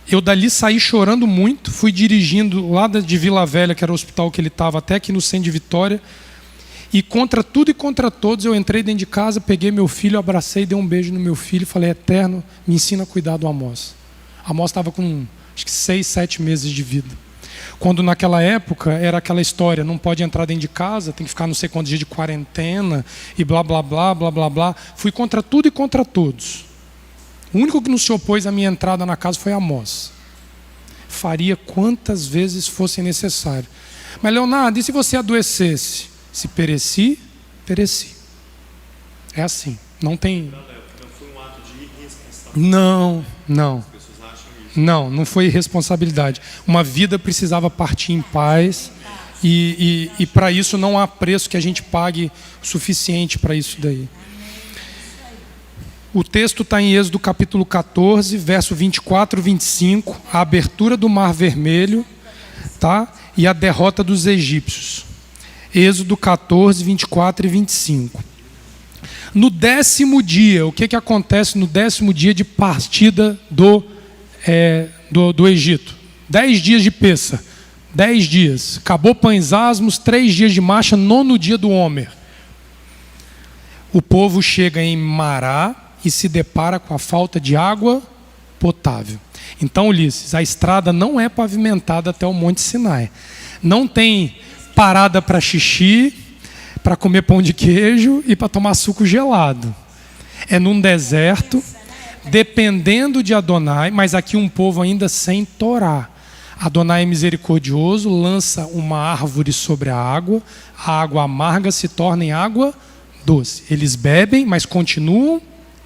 eu dali saí chorando muito, fui dirigindo lá de Vila Velha, que era o hospital que ele estava, até aqui no centro de Vitória, e contra tudo e contra todos eu entrei dentro de casa, peguei meu filho, abracei, dei um beijo no meu filho e falei: Eterno, me ensina a cuidar do Amós. Amós estava com acho que 6, 7 meses de vida. Quando naquela época era aquela história, não pode entrar dentro de casa, tem que ficar não sei quantos dias de quarentena e blá blá blá blá blá blá. Fui contra tudo e contra todos. O único que não se opôs à minha entrada na casa foi Amós. Faria quantas vezes fosse necessário. Mas Leonardo, e se você adoecesse? Se pereci, pereci. É assim, não tem... Não foi um ato de irresponsabilidade. Não. As pessoas acham isso. Não foi irresponsabilidade. Uma vida precisava partir em paz e para isso não há preço que a gente pague o suficiente para isso daí. O texto está em Êxodo capítulo 14, verso 24 e 25, a abertura do Mar Vermelho, tá? E a derrota dos egípcios. Êxodo 14, 24 e 25. No 10º dia, o que acontece no 10º dia de partida do Egito? 10 dias de Pessa, 10 dias. Acabou pães asmos, 3 dias de marcha, 9º dia do Homer. O povo chega em Mará e se depara com a falta de água potável. Então, Ulisses, a estrada não é pavimentada até o Monte Sinai. Não tem parada para xixi, para comer pão de queijo e para tomar suco gelado. É num deserto, dependendo de Adonai, mas aqui um povo ainda sem Torá. Adonai é misericordioso, lança uma árvore sobre a água amarga se torna em água doce. Eles bebem, mas continuam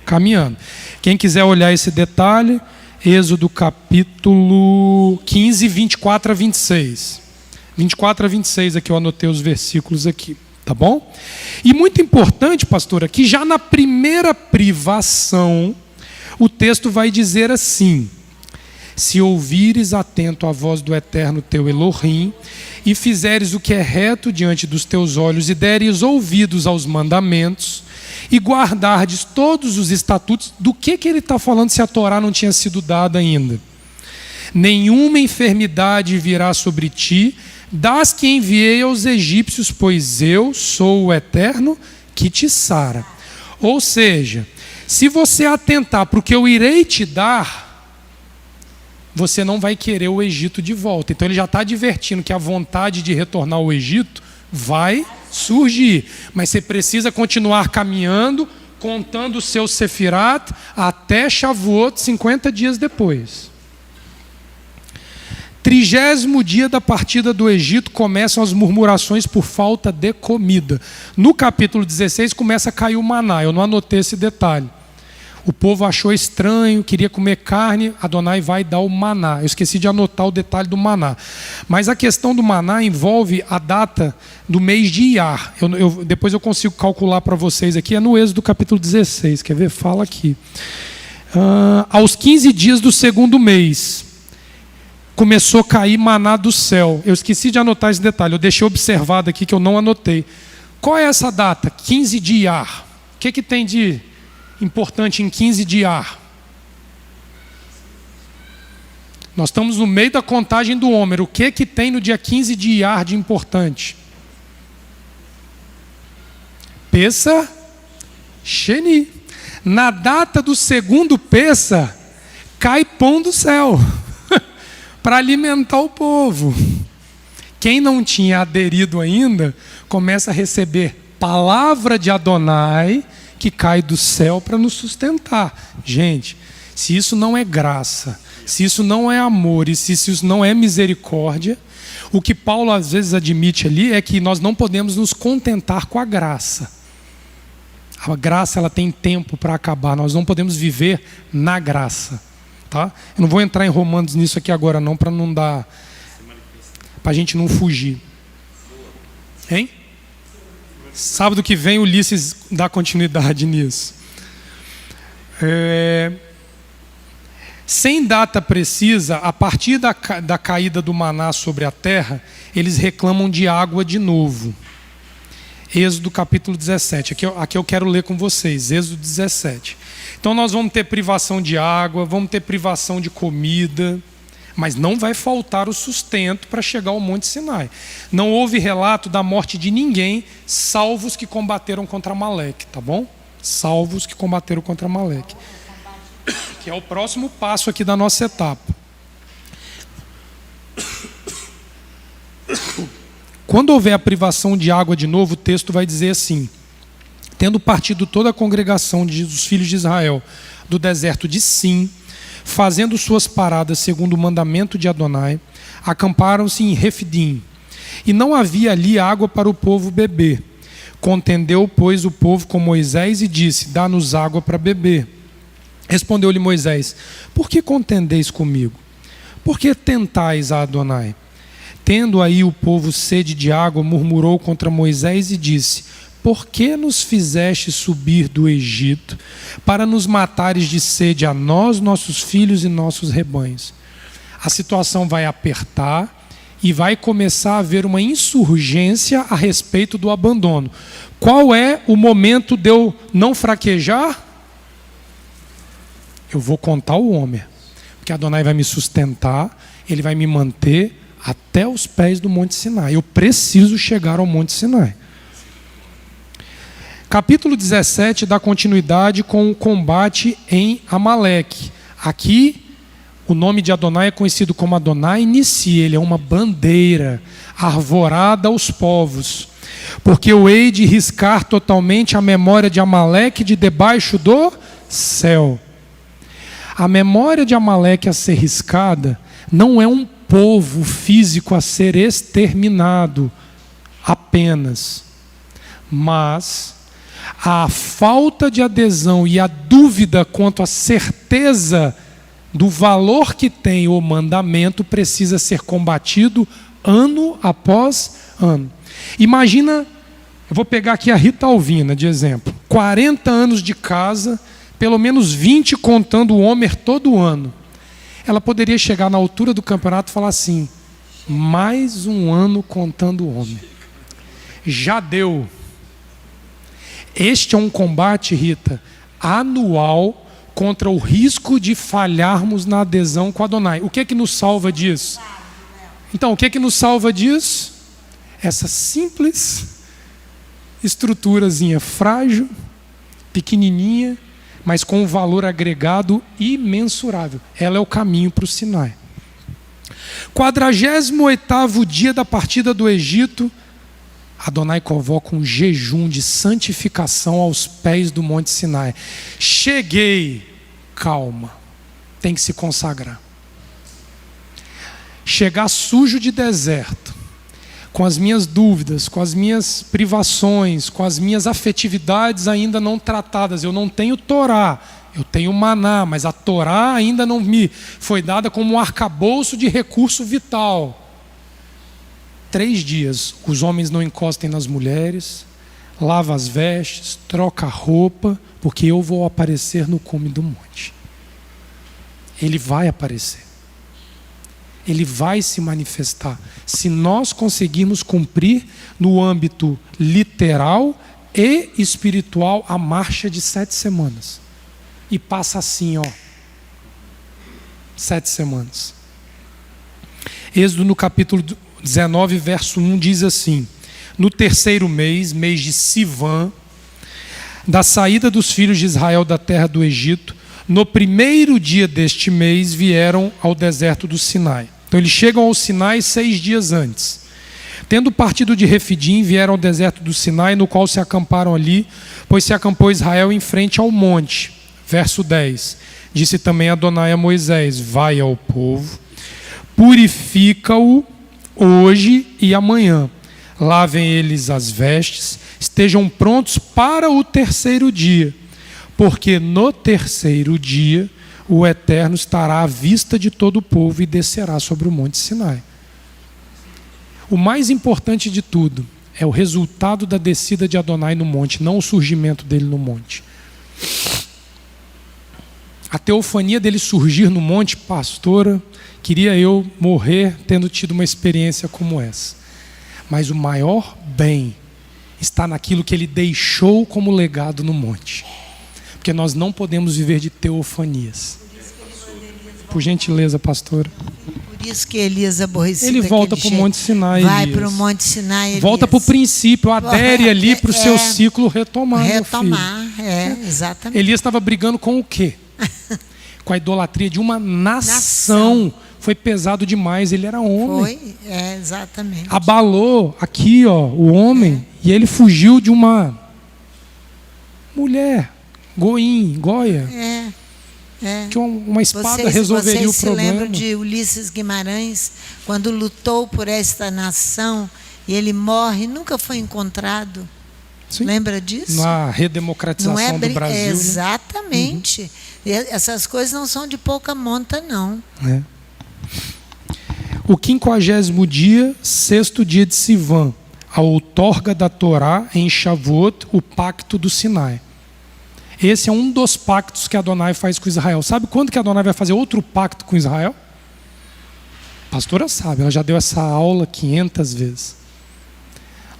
caminhando. Quem quiser olhar esse detalhe, Êxodo capítulo 15, 24 a 26. 24 a 26, aqui eu anotei os versículos aqui, tá bom? E muito importante, pastora, que já na primeira privação, o texto vai dizer assim: se ouvires atento a voz do Eterno teu Elohim, e fizeres o que é reto diante dos teus olhos, e deres ouvidos aos mandamentos, e guardardes todos os estatutos. Do que ele está falando se a Torá não tinha sido dada ainda? Nenhuma enfermidade virá sobre ti, das que enviei aos egípcios, pois eu sou o Eterno que te sara. Ou seja, se você atentar para o que eu irei te dar, você não vai querer o Egito de volta. Então ele já está advertindo que a vontade de retornar ao Egito vai surgir, mas você precisa continuar caminhando, contando o seu Sefirat até Shavuot, 50 dias depois. 30º dia da partida do Egito, começam as murmurações por falta de comida. No capítulo 16 começa a cair o maná, eu não anotei esse detalhe. O povo achou estranho, queria comer carne, Adonai vai dar o maná. Eu esqueci de anotar o detalhe do maná. Mas a questão do maná envolve a data do mês de Iyar. Depois eu consigo calcular para vocês aqui, é no Êxodo capítulo 16. Quer ver? Fala aqui. Aos 15 dias do 2º mês, começou a cair maná do céu. Eu esqueci de anotar esse detalhe, eu deixei observado aqui que eu não anotei. Qual é essa data? 15 de Iyar. O que tem de importante em 15 de Iyar? Nós estamos no meio da contagem do Homer. O que tem no dia 15 de Iyar de importante? Pessa Sheni. Na data do 2º Pessa, cai pão do céu para alimentar o povo. Quem não tinha aderido ainda, começa a receber palavra de Adonai, que cai do céu para nos sustentar. Gente, se isso não é graça, se isso não é amor e se isso não é misericórdia, O que Paulo às vezes admite ali é que nós não podemos nos contentar com a graça. A graça, ela tem tempo para acabar, nós não podemos viver na graça. Tá? Eu não vou entrar em Romanos nisso aqui agora não, para não dar, para a gente não fugir. Hein? Sábado que vem o Ulisses dá continuidade nisso. Sem data precisa, a partir da caída do maná sobre a terra, eles reclamam de água de novo. Êxodo capítulo 17, aqui eu quero ler com vocês, Êxodo 17. Então nós vamos ter privação de água, vamos ter privação de comida, mas não vai faltar o sustento para chegar ao Monte Sinai. Não houve relato da morte de ninguém, salvo os que combateram contra Amaleque, tá bom? Salvo os que combateram contra Amaleque. Que é o próximo passo aqui da nossa etapa. Quando houver a privação de água de novo, o texto vai dizer assim: tendo partido toda a congregação dos filhos de Israel do deserto de Sim, fazendo suas paradas segundo o mandamento de Adonai, acamparam-se em Refidim. E não havia ali água para o povo beber. Contendeu, pois, o povo com Moisés e disse: dá-nos água para beber. Respondeu-lhe Moisés: por que contendeis comigo? Por que tentais a Adonai? Tendo aí o povo sede de água, murmurou contra Moisés e disse: por que nos fizeste subir do Egito, para nos matares de sede a nós, nossos filhos e nossos rebanhos? A situação vai apertar e vai começar a haver uma insurgência a respeito do abandono. Qual é o momento de eu não fraquejar? Eu vou contar o Homer, porque Adonai vai me sustentar, ele vai me manter até os pés do Monte Sinai. Eu preciso chegar ao Monte Sinai. Capítulo 17 dá continuidade com o combate em Amaleque. Aqui, o nome de Adonai é conhecido como Adonai Nissi. Ele é uma bandeira arvorada aos povos. Porque eu hei de riscar totalmente a memória de Amaleque de debaixo do céu. A memória de Amaleque a ser riscada não é um povo físico a ser exterminado apenas, mas a falta de adesão e a dúvida quanto à certeza do valor que tem o mandamento precisa ser combatido ano após ano. Imagina, eu vou pegar aqui a Rita Alvina de exemplo, 40 anos de casa, pelo menos 20 contando o Homer todo ano. Ela poderia chegar na altura do campeonato e falar assim: mais um ano contando o Homer. Já deu. Este é um combate, Rita, anual contra o risco de falharmos na adesão com Adonai. O que é que nos salva disso? Então, o que é que nos salva disso? Essa simples estruturazinha frágil, pequenininha, mas com um valor agregado imensurável. Ela é o caminho para o Sinai. 48º dia da partida do Egito, Adonai convoca um jejum de santificação aos pés do Monte Sinai. Cheguei, calma, tem que se consagrar. Chegar sujo de deserto, com as minhas dúvidas, com as minhas privações, com as minhas afetividades ainda não tratadas. Eu não tenho Torá, eu tenho maná, mas a Torá ainda não me foi dada como um arcabouço de recurso vital. 3 dias, os homens não encostem nas mulheres, lava as vestes, troca a roupa, porque eu vou aparecer no cume do monte. Ele vai aparecer. Ele vai se manifestar. Se nós conseguirmos cumprir no âmbito literal e espiritual a marcha de 7 semanas. E passa assim, 7 semanas. Êxodo no capítulo 19, verso 1 diz assim: no 3º mês, mês de Sivan, da saída dos filhos de Israel da terra do Egito, no 1º dia deste mês vieram ao deserto do Sinai. Então eles chegam ao Sinai 6 dias antes. Tendo partido de Refidim, vieram ao deserto do Sinai, no qual se acamparam ali, pois se acampou Israel em frente ao monte. Verso 10. Disse também Adonai a Moisés: vai ao povo, purifica-o hoje e amanhã. Lavem eles as vestes, estejam prontos para o terceiro dia, porque no terceiro dia o Eterno estará à vista de todo o povo e descerá sobre o monte Sinai. O mais importante de tudo é o resultado da descida de Adonai no monte, não o surgimento dele no monte. A teofania dele surgir no monte, pastora, queria eu morrer tendo tido uma experiência como essa. Mas o maior bem está naquilo que ele deixou como legado no monte. Porque nós não podemos viver de teofanias. Por gentileza, pastora. Por isso que Elias aborrecia. Ele volta para o Monte Sinai. Vai para o Monte Sinai. Elias. Volta para o princípio, adere ali para o seu ciclo retomar. Retomar, exatamente. Elias estava brigando com o quê? Com a idolatria de uma nação. Foi pesado demais, ele era homem. Foi, exatamente. Abalou aqui, ó, o homem, e ele fugiu de uma mulher, Goia. Que uma espada resolveria o problema. Vocês se lembram de Ulisses Guimarães, quando lutou por esta nação, e ele morre, nunca foi encontrado. Sim. Lembra disso? Na redemocratização do Brasil. Exatamente. Né? Essas coisas não são de pouca monta, não. O 50º dia, 6º dia de Sivan, a outorga da Torá em Shavuot, o pacto do Sinai. Esse é um dos pactos que Adonai faz com Israel. Sabe quando que Adonai vai fazer outro pacto com Israel? A pastora sabe, ela já deu essa aula 500 vezes.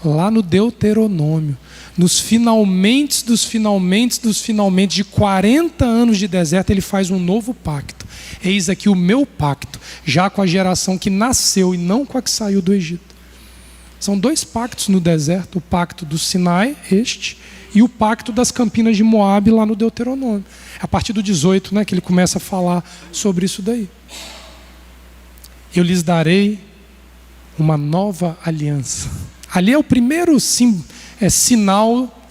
Lá no Deuteronômio, nos finalmente de 40 anos de deserto, ele faz um novo pacto. Eis aqui o meu pacto, já com a geração que nasceu e não com a que saiu do Egito. São 2 pactos no deserto, o pacto do Sinai, e o pacto das campinas de Moabe lá no Deuteronômio. A partir do 18, né, que ele começa a falar sobre isso daí. Eu lhes darei uma nova aliança. Ali é o primeiro sinal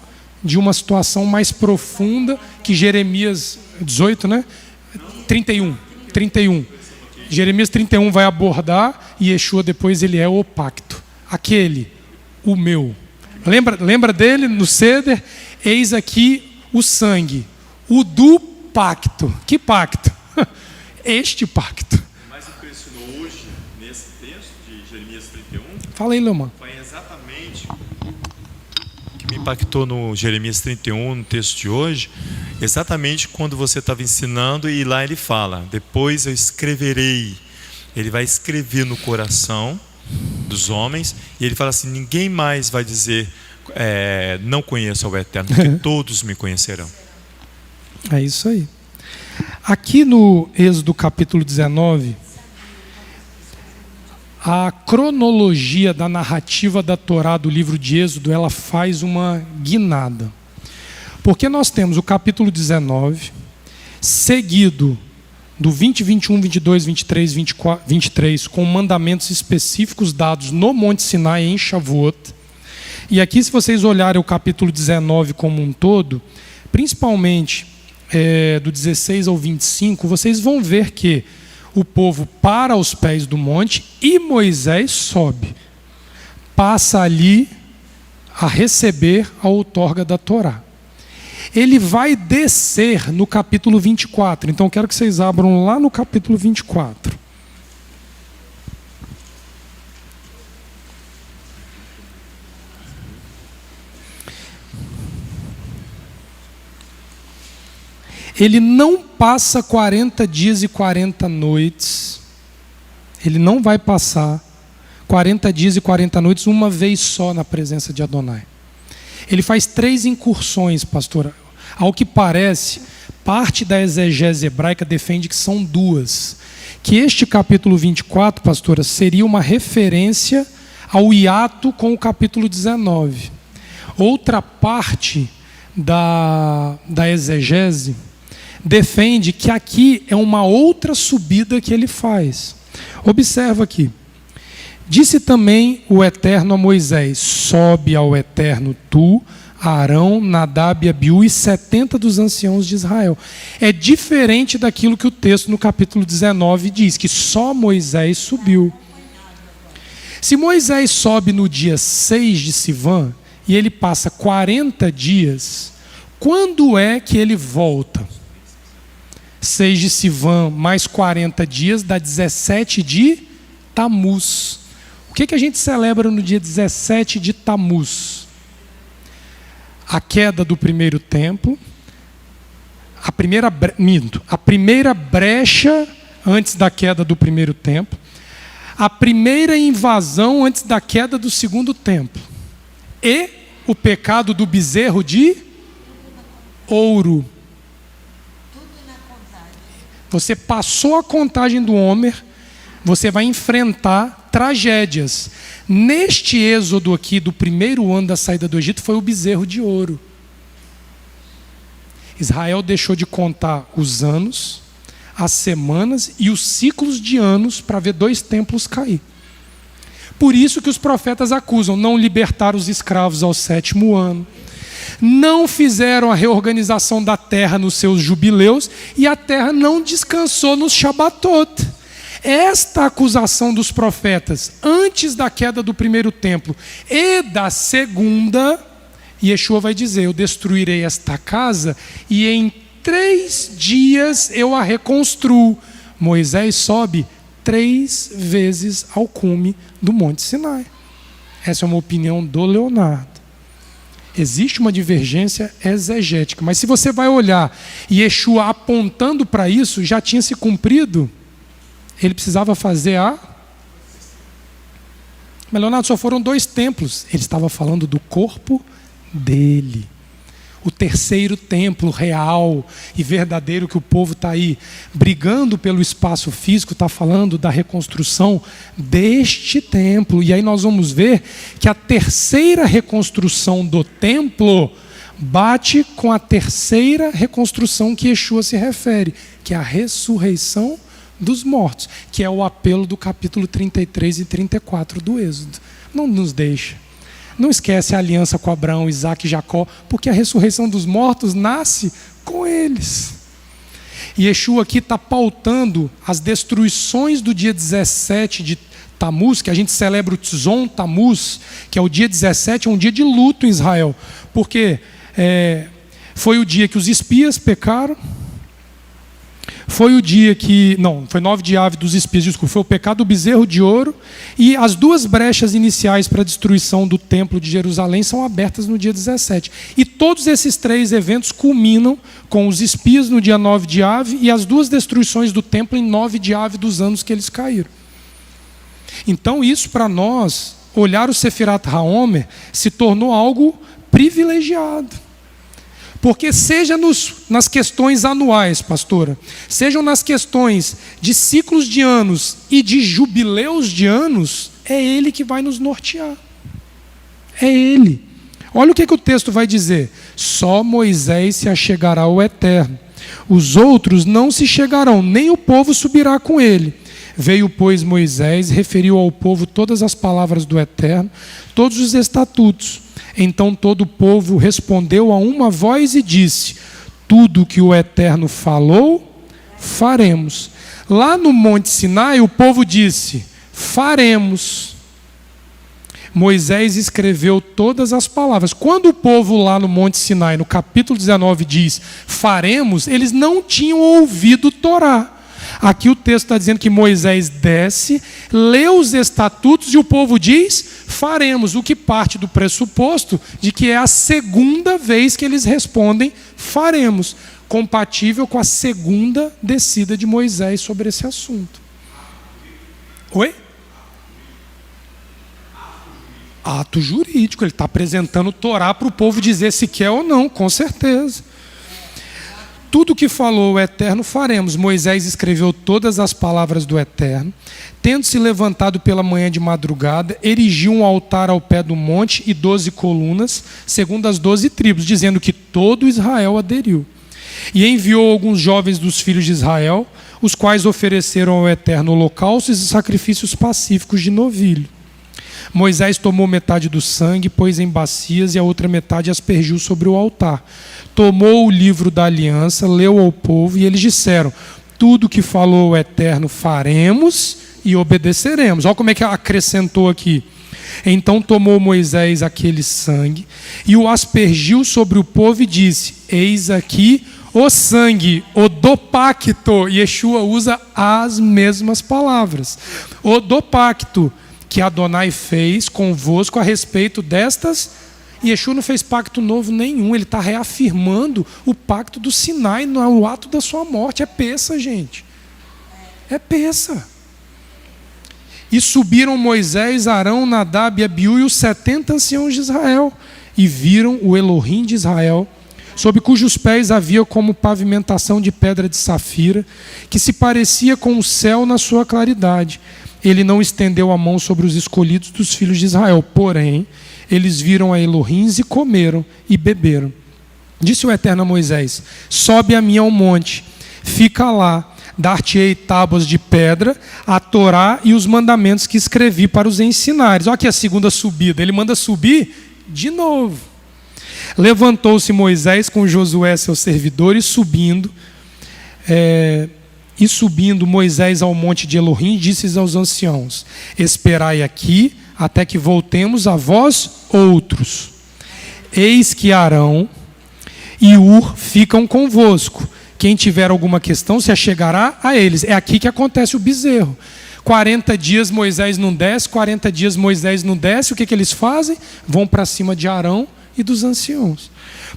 de uma situação mais profunda que Jeremias 18, né? 31. Jeremias 31 vai abordar e Yeshua depois ele é o pacto. Aquele, o meu. Lembra dele no Seder? Eis aqui o sangue, o do pacto. Que pacto? Este pacto. O mais impressionou hoje, nesse texto de Jeremias 31, fala aí, Leomar. Foi exatamente o que me impactou no Jeremias 31, no texto de hoje, exatamente quando você estava ensinando e lá ele fala, depois eu escreverei. Ele vai escrever no coração dos homens, e ele fala assim, ninguém mais vai dizer não conheço ao Eterno, porque todos me conhecerão. É isso aí. Aqui no Êxodo capítulo 19, a cronologia da narrativa da Torá do livro de Êxodo, ela faz uma guinada. Porque nós temos o capítulo 19, seguido do 20, 21, 22, 23, 24, 23, com mandamentos específicos dados no Monte Sinai em Shavuot. E aqui, se vocês olharem o capítulo 19 como um todo, principalmente do 16 ao 25, vocês vão ver que o povo para aos pés do monte e Moisés sobe. Passa ali a receber a outorga da Torá. Ele vai descer no capítulo 24. Então, eu quero que vocês abram lá no capítulo 24. Ele não passa 40 dias e 40 noites. Ele não vai passar 40 dias e 40 noites uma vez só na presença de Adonai. Ele faz 3 incursões, pastora. Ao que parece, parte da exegese hebraica defende que são 2. Que este capítulo 24, pastora, seria uma referência ao hiato com o capítulo 19. Outra parte da exegese defende que aqui é uma outra subida que ele faz. Observa aqui. Disse também o Eterno a Moisés, sobe ao Eterno tu, Arão, Nadab e Abiú e 70 dos anciãos de Israel. É diferente daquilo que o texto no capítulo 19 diz, que só Moisés subiu. Se Moisés sobe no dia 6 de Sivan e ele passa 40 dias, quando é que ele volta? 6 de Sivan mais 40 dias dá 17 de Tamuz. O que a gente celebra no dia 17 de Tamuz? A queda do primeiro templo, a primeira brecha antes da queda do primeiro templo, a primeira invasão antes da queda do segundo templo e o pecado do bezerro de ouro. Você passou a contagem do Homer, você vai enfrentar tragédias. Neste êxodo aqui do primeiro ano da saída do Egito foi o bezerro de ouro. Israel deixou de contar os anos, as semanas e os ciclos de anos para ver 2 templos cair. Por isso que os profetas acusam, não libertaram os escravos ao 7º ano, não fizeram a reorganização da terra nos seus jubileus e a terra não descansou nos Shabatot. Esta acusação dos profetas antes da queda do primeiro templo e da segunda, Yeshua vai dizer, eu destruirei esta casa e em 3 dias eu a reconstruo. Moisés sobe 3 vezes ao cume do Monte Sinai. Essa é uma opinião do Leonardo. Existe uma divergência exegética, mas se você vai olhar Yeshua apontando para isso, já tinha se cumprido, ele precisava fazer Mas Leonardo, só foram 2 templos. Ele estava falando do corpo dele. O 3º templo real e verdadeiro que o povo está aí brigando pelo espaço físico, está falando da reconstrução deste templo. E aí nós vamos ver que a 3ª reconstrução do templo bate com a 3ª reconstrução que Yeshua se refere, que é a ressurreição dos mortos, que é o apelo do capítulo 33 e 34 do Êxodo. Não nos deixa. Não esquece a aliança com Abraão, Isaac e Jacó, porque a ressurreição dos mortos nasce com eles. E Yeshua aqui está pautando as destruições do dia 17 de Tamuz, que a gente celebra o Tzon Tamuz, que é o dia 17, é um dia de luto em Israel, porque foi o dia que os espias pecaram, foi o dia que, não, foi 9 de Ave dos espias, desculpa, foi o pecado do bezerro de ouro, e as 2 brechas iniciais para a destruição do templo de Jerusalém são abertas no dia 17. E todos esses 3 eventos culminam com os espias no dia 9 de Ave e as 2 destruições do templo em 9 de Ave dos anos que eles caíram. Então isso para nós, olhar o Sefirat HaOmer, se tornou algo privilegiado. Porque seja nas questões anuais, pastora, sejam nas questões de ciclos de anos e de jubileus de anos, é Ele que vai nos nortear. É Ele. Olha o que o texto vai dizer. Só Moisés se achegará ao Eterno. Os outros não se chegarão, nem o povo subirá com ele. Veio, pois, Moisés, referiu ao povo todas as palavras do Eterno, todos os estatutos. Então todo o povo respondeu a uma voz e disse: tudo que o Eterno falou, faremos. Lá no Monte Sinai, o povo disse: faremos. Moisés escreveu todas as palavras. Quando o povo lá no Monte Sinai, no capítulo 19, diz faremos, eles não tinham ouvido Torá. Aqui o texto está dizendo que Moisés desce, lê os estatutos e o povo diz, faremos, o que parte do pressuposto de que é a 2ª vez que eles respondem, faremos, compatível com a 2ª descida de Moisés sobre esse assunto. Oi? Ato jurídico, ele está apresentando Torá para o povo dizer se quer ou não, com certeza. Tudo o que falou o Eterno faremos. Moisés escreveu todas as palavras do Eterno. Tendo se levantado pela manhã de madrugada, erigiu um altar ao pé do monte e 12 colunas, segundo as 12 tribos, dizendo que todo Israel aderiu. E enviou alguns jovens dos filhos de Israel, os quais ofereceram ao Eterno holocaustos e sacrifícios pacíficos de novilho. Moisés tomou metade do sangue, pôs em bacias e a outra metade aspergiu sobre o altar. Tomou o livro da aliança, leu ao povo e eles disseram: tudo que falou o Eterno faremos e obedeceremos. Olha como é que acrescentou aqui. Então tomou Moisés aquele sangue e o aspergiu sobre o povo e disse: eis aqui o sangue, o do pacto. Yeshua usa as mesmas palavras. O do pacto que Adonai fez convosco a respeito destas. Yeshua não fez pacto novo nenhum, ele está reafirmando o pacto do Sinai no ato da sua morte. É peça, gente. É peça. E subiram Moisés, Arão, Nadab e Abiú e os 70 anciãos de Israel, e viram o Elohim de Israel, sob cujos pés havia como pavimentação de pedra de safira, que se parecia com o céu na sua claridade. Ele não estendeu a mão sobre os escolhidos dos filhos de Israel, porém, eles viram a Elohim e comeram e beberam. Disse o Eterno a Moisés: sobe a mim ao monte, fica lá, dar-te-ei tábuas de pedra, a Torá e os mandamentos que escrevi para os ensinares. Olha aqui a segunda subida, ele manda subir de novo. Levantou-se Moisés com Josué seu servidor, e subindo Moisés ao monte de Elohim, disse aos anciãos: esperai aqui, até que voltemos a vós outros. Eis que Arão e Ur ficam convosco. Quem tiver alguma questão se achegará a eles. É aqui que acontece o bezerro. 40 dias Moisés não desce, 40 dias Moisés não desce. O que eles fazem? Vão para cima de Arão e dos anciãos.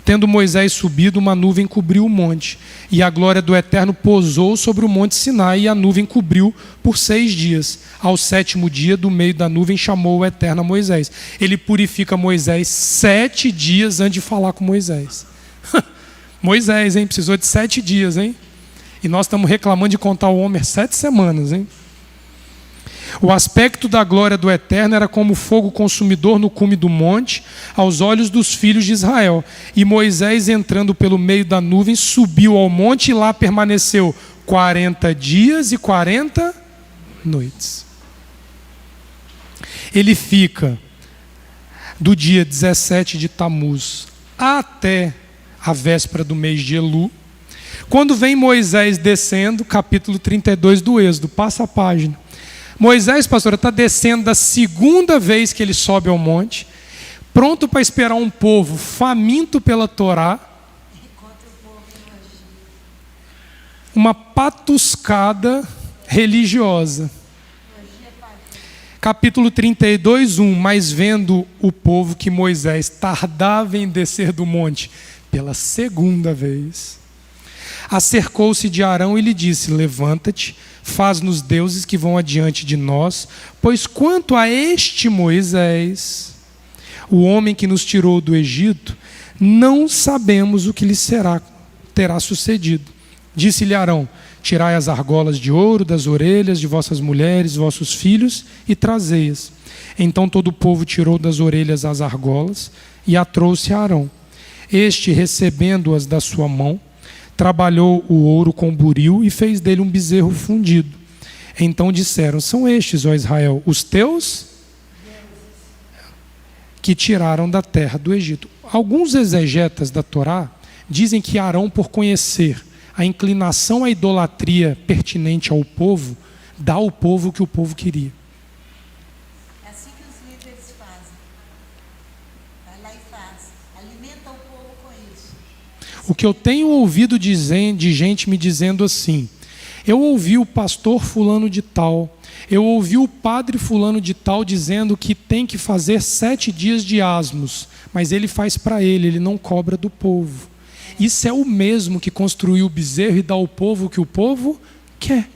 Tendo Moisés subido, uma nuvem cobriu o monte, e a glória do Eterno pousou sobre o monte Sinai, e a nuvem cobriu por 6 dias. Ao 7º dia, do meio da nuvem, chamou o Eterno a Moisés. Ele purifica Moisés 7 dias antes de falar com Moisés. Moisés, hein? Precisou de 7 dias, hein? E nós estamos reclamando de contar o Homer 7 semanas, hein? O aspecto da glória do Eterno era como fogo consumidor no cume do monte, aos olhos dos filhos de Israel. E Moisés, entrando pelo meio da nuvem, subiu ao monte e lá permaneceu 40 dias e 40 noites. Ele fica do dia 17 de Tamuz até a véspera do mês de Elu. Quando vem Moisés descendo, capítulo 32 do Êxodo, passa a página. Moisés, pastor, está descendo da segunda vez que ele sobe ao monte, pronto para esperar um povo faminto pela Torá, uma patuscada religiosa. Capítulo 32, 1. Mas vendo o povo que Moisés tardava em descer do monte pela segunda vez, acercou-se de Arão e lhe disse: levanta-te, faz-nos deuses que vão adiante de nós, pois quanto a este Moisés, o homem que nos tirou do Egito, não sabemos o que lhe terá sucedido. Disse-lhe Arão: tirai as argolas de ouro das orelhas de vossas mulheres, vossos filhos, e trazei-as. Então todo o povo tirou das orelhas as argolas e a trouxe a Arão. Este, recebendo-as da sua mão, trabalhou o ouro com buril e fez dele um bezerro fundido. Então disseram: são estes, ó Israel, os teus que tiraram da terra do Egito. Alguns exegetas da Torá dizem que Arão, por conhecer a inclinação à idolatria pertinente ao povo, dá ao povo o que o povo queria. É assim que os líderes fazem. Vai lá e faz. Alimenta o povo com isso. O que eu tenho ouvido de gente me dizendo assim: eu ouvi o pastor fulano de tal, eu ouvi o padre fulano de tal dizendo que tem que fazer 7 dias de asmos, mas ele faz para ele não cobra do povo. Isso é o mesmo que construiu o bezerro e dá ao povo o que o povo quer.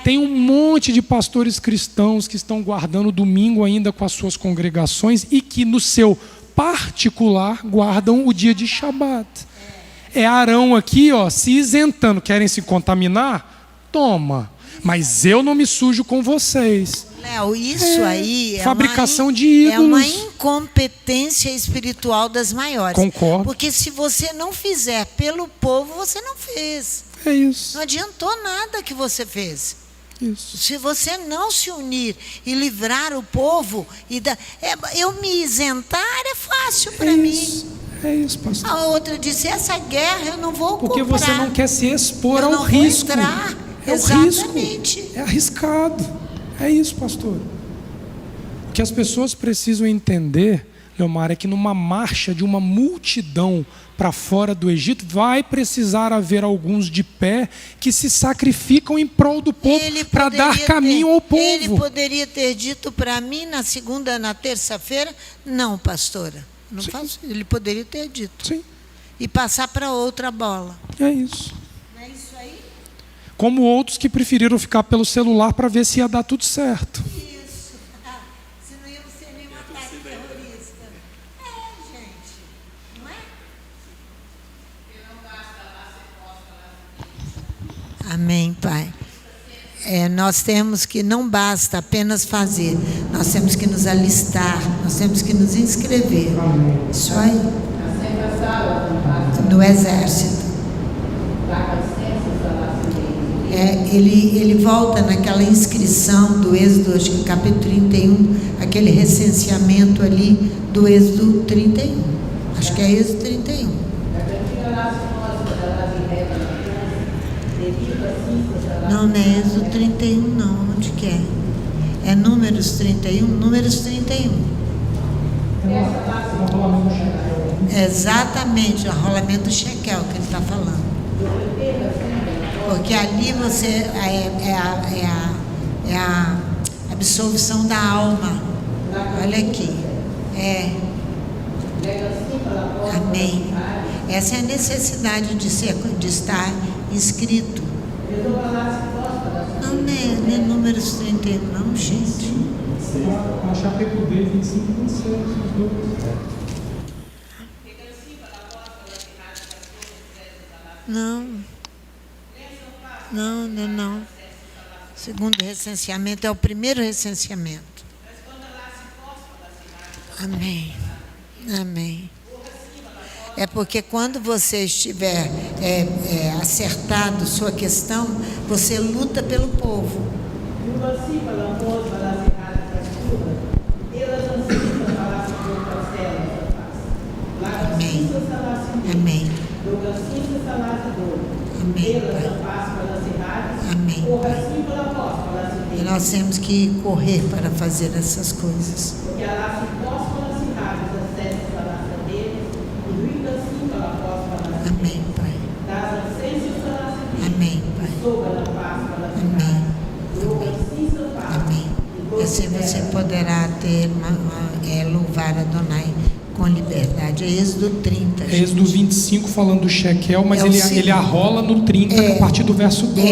Tem um monte de pastores cristãos que estão guardando o domingo ainda com as suas congregações e que no seu particular guardam o dia de Shabat. É Arão aqui, ó, se isentando. Querem se contaminar? Toma. Mas eu não me sujo com vocês. Léo, isso aí fabricação de ídolos. É uma incompetência espiritual das maiores. Concordo. Porque se você não fizer pelo povo, você não fez. É isso. Não adiantou nada que você fez. Isso. Se você não se unir e livrar o povo, eu me isentar é fácil para mim. É isso, pastor. A outra disse: essa guerra eu não vou comprar. Porque você não quer se expor eu ao não risco. Vou entrar. É um Exatamente. risco. É arriscado. É isso, pastor. O que as pessoas precisam entender, Leomar, é que numa marcha de uma multidão para fora do Egito, vai precisar haver alguns de pé que se sacrificam em prol do povo para dar caminho ao povo. Ele poderia ter dito para mim na terça-feira, não, pastora, não faço. Ele poderia ter dito. Sim. E passar para outra bola. É isso. Não é isso aí? Como outros que preferiram ficar pelo celular para ver se ia dar tudo certo. Isso. Se não ia ser nenhum ataque terrorista. Gente. Não é? Amém, Pai. Nós temos que, não basta apenas fazer, nós temos que nos alistar, nós temos que nos inscrever. Isso aí. No exército. Ele volta naquela inscrição do Êxodo, acho que capítulo 31, aquele recenseamento ali do Êxodo 31. Acho que é Êxodo 31. Não é Êxodo 31, não. Onde que é? É Números 31? Números 31. Exatamente, o arrolamento do shekel que ele está falando. Porque ali você é a absolvição da alma. Olha aqui. Amém. Essa é a necessidade de estar inscrito. Não é Números 31, não, gente. Achar capítulo 25 e 26, os dois. Não. Segundo recenseamento é o primeiro recenseamento. Amém. É porque quando você estiver acertado sua questão, você luta pelo povo. Amém. Amém. E nós temos que correr para fazer essas coisas. Amém, Pai. Amém, Pai. Amém. E assim você poderá ter louvar Adonai com liberdade. É Êxodo 30. É Êxodo 25 falando do shekel, mas ele arrola no 30 a partir do verso 12.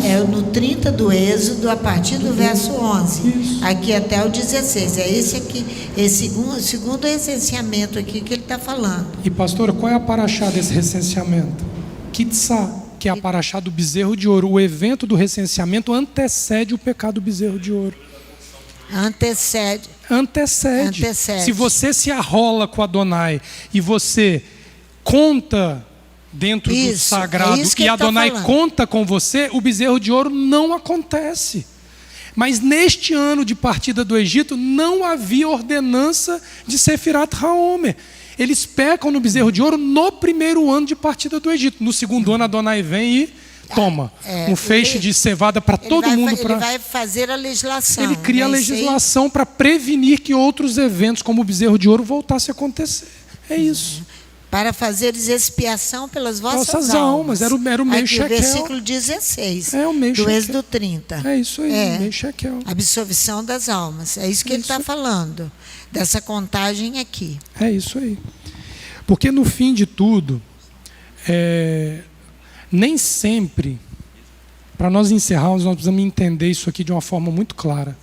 É no 30 do Êxodo, a partir do verso 11. Isso. Aqui até o 16. É esse aqui, esse segundo recenseamento aqui que ele está falando. E pastora, qual é a paraxá desse recenseamento? Kitzá, que é a paraxá do bezerro de ouro. O evento do recenseamento antecede o pecado do bezerro de ouro. Antecede. Se você se arrola com Adonai e você conta dentro do sagrado e Adonai conta com você, o bezerro de ouro não acontece. Mas neste ano de partida do Egito não havia ordenança de Sefirat HaOmer. Eles pecam no bezerro de ouro no primeiro ano de partida do Egito. No segundo ano Adonai vem e toma um feixe de cevada para todo mundo. Ele vai fazer a legislação. Ele cria a legislação para prevenir que outros eventos, como o bezerro de ouro, voltassem a acontecer. É isso. Para fazeres expiação pelas vossas almas. Era o meio shekel. Versículo 16. É o meio do shekel. Êxodo 30. É isso aí, meio shekel. Absolvição das almas. É isso que ele está falando. Dessa contagem aqui. É isso aí. Porque no fim de tudo, nem sempre, para nós encerrarmos, nós precisamos entender isso aqui de uma forma muito clara.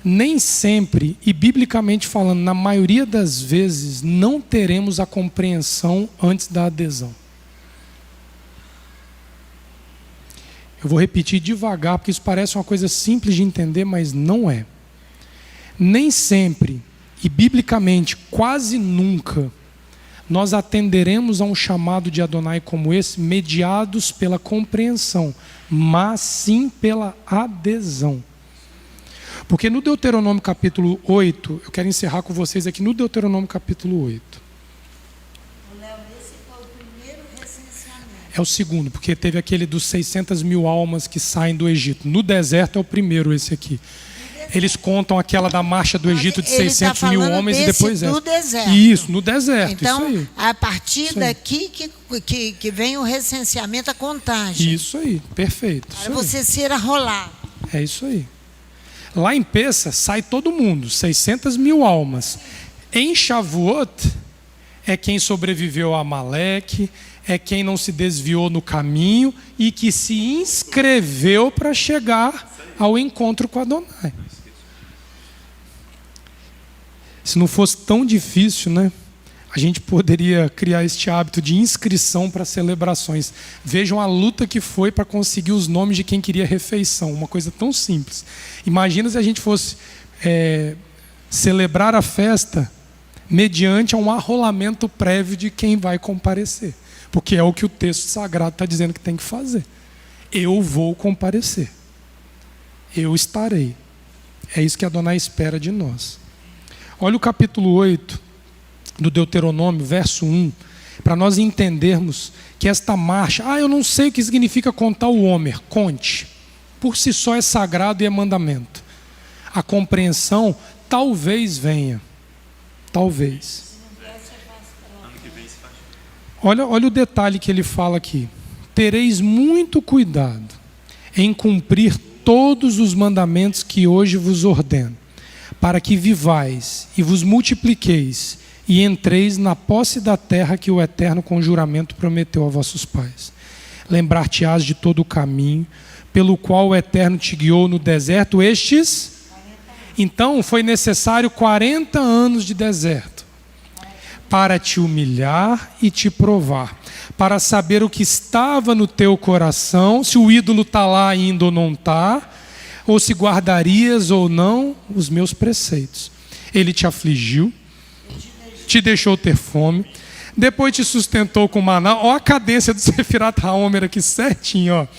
Nem sempre, e biblicamente falando, na maioria das vezes, não teremos a compreensão antes da adesão. Eu vou repetir devagar, porque isso parece uma coisa simples de entender, mas não é. Nem sempre, e biblicamente quase nunca, nós atenderemos a um chamado de Adonai como esse, mediados pela compreensão, mas sim pela adesão. Porque no Deuteronômio capítulo 8, eu quero encerrar com vocês aqui no Deuteronômio capítulo 8. É o segundo, porque teve aquele dos 600 mil almas que saem do Egito. No deserto é o primeiro, esse aqui. Eles contam aquela da marcha do Egito de 600 mil homens e depois no deserto. Isso, no deserto. Então, isso aí. a partir Isso daqui que vem o recenseamento, a contagem. Isso aí, perfeito. Para você ser arrolado. É isso aí. Lá em Pessa sai todo mundo, 600 mil almas. Em Shavuot é quem sobreviveu a Amaleque, é quem não se desviou no caminho e que se inscreveu para chegar ao encontro com Adonai. Se não fosse tão difícil, né? A gente poderia criar este hábito de inscrição para celebrações. Vejam a luta que foi para conseguir os nomes de quem queria refeição. Uma coisa tão simples. Imagina se a gente fosse celebrar a festa mediante um arrolamento prévio de quem vai comparecer. Porque é o que o texto sagrado está dizendo que tem que fazer. Eu vou comparecer. Eu estarei. É isso que Adonai espera de nós. Olha o capítulo 8 do Deuteronômio, verso 1, para nós entendermos que esta marcha, eu não sei o que significa contar o Homer, conte. Por si só é sagrado e é mandamento. A compreensão talvez venha. Talvez. Olha o detalhe que ele fala aqui. Tereis muito cuidado em cumprir todos os mandamentos que hoje vos ordeno, para que vivais e vos multipliqueis e entreis na posse da terra que o Eterno com juramento prometeu a vossos pais. Lembrar-te-ás de todo o caminho pelo qual o Eterno te guiou no deserto Então foi necessário 40 anos de deserto para te humilhar e te provar, para saber o que estava no teu coração, se o ídolo está lá ainda ou não está, ou se guardarias ou não os meus preceitos. Ele te afligiu, te deixou ter fome, depois te sustentou com maná. Olha a cadência do Sefirat HaOmer aqui certinho.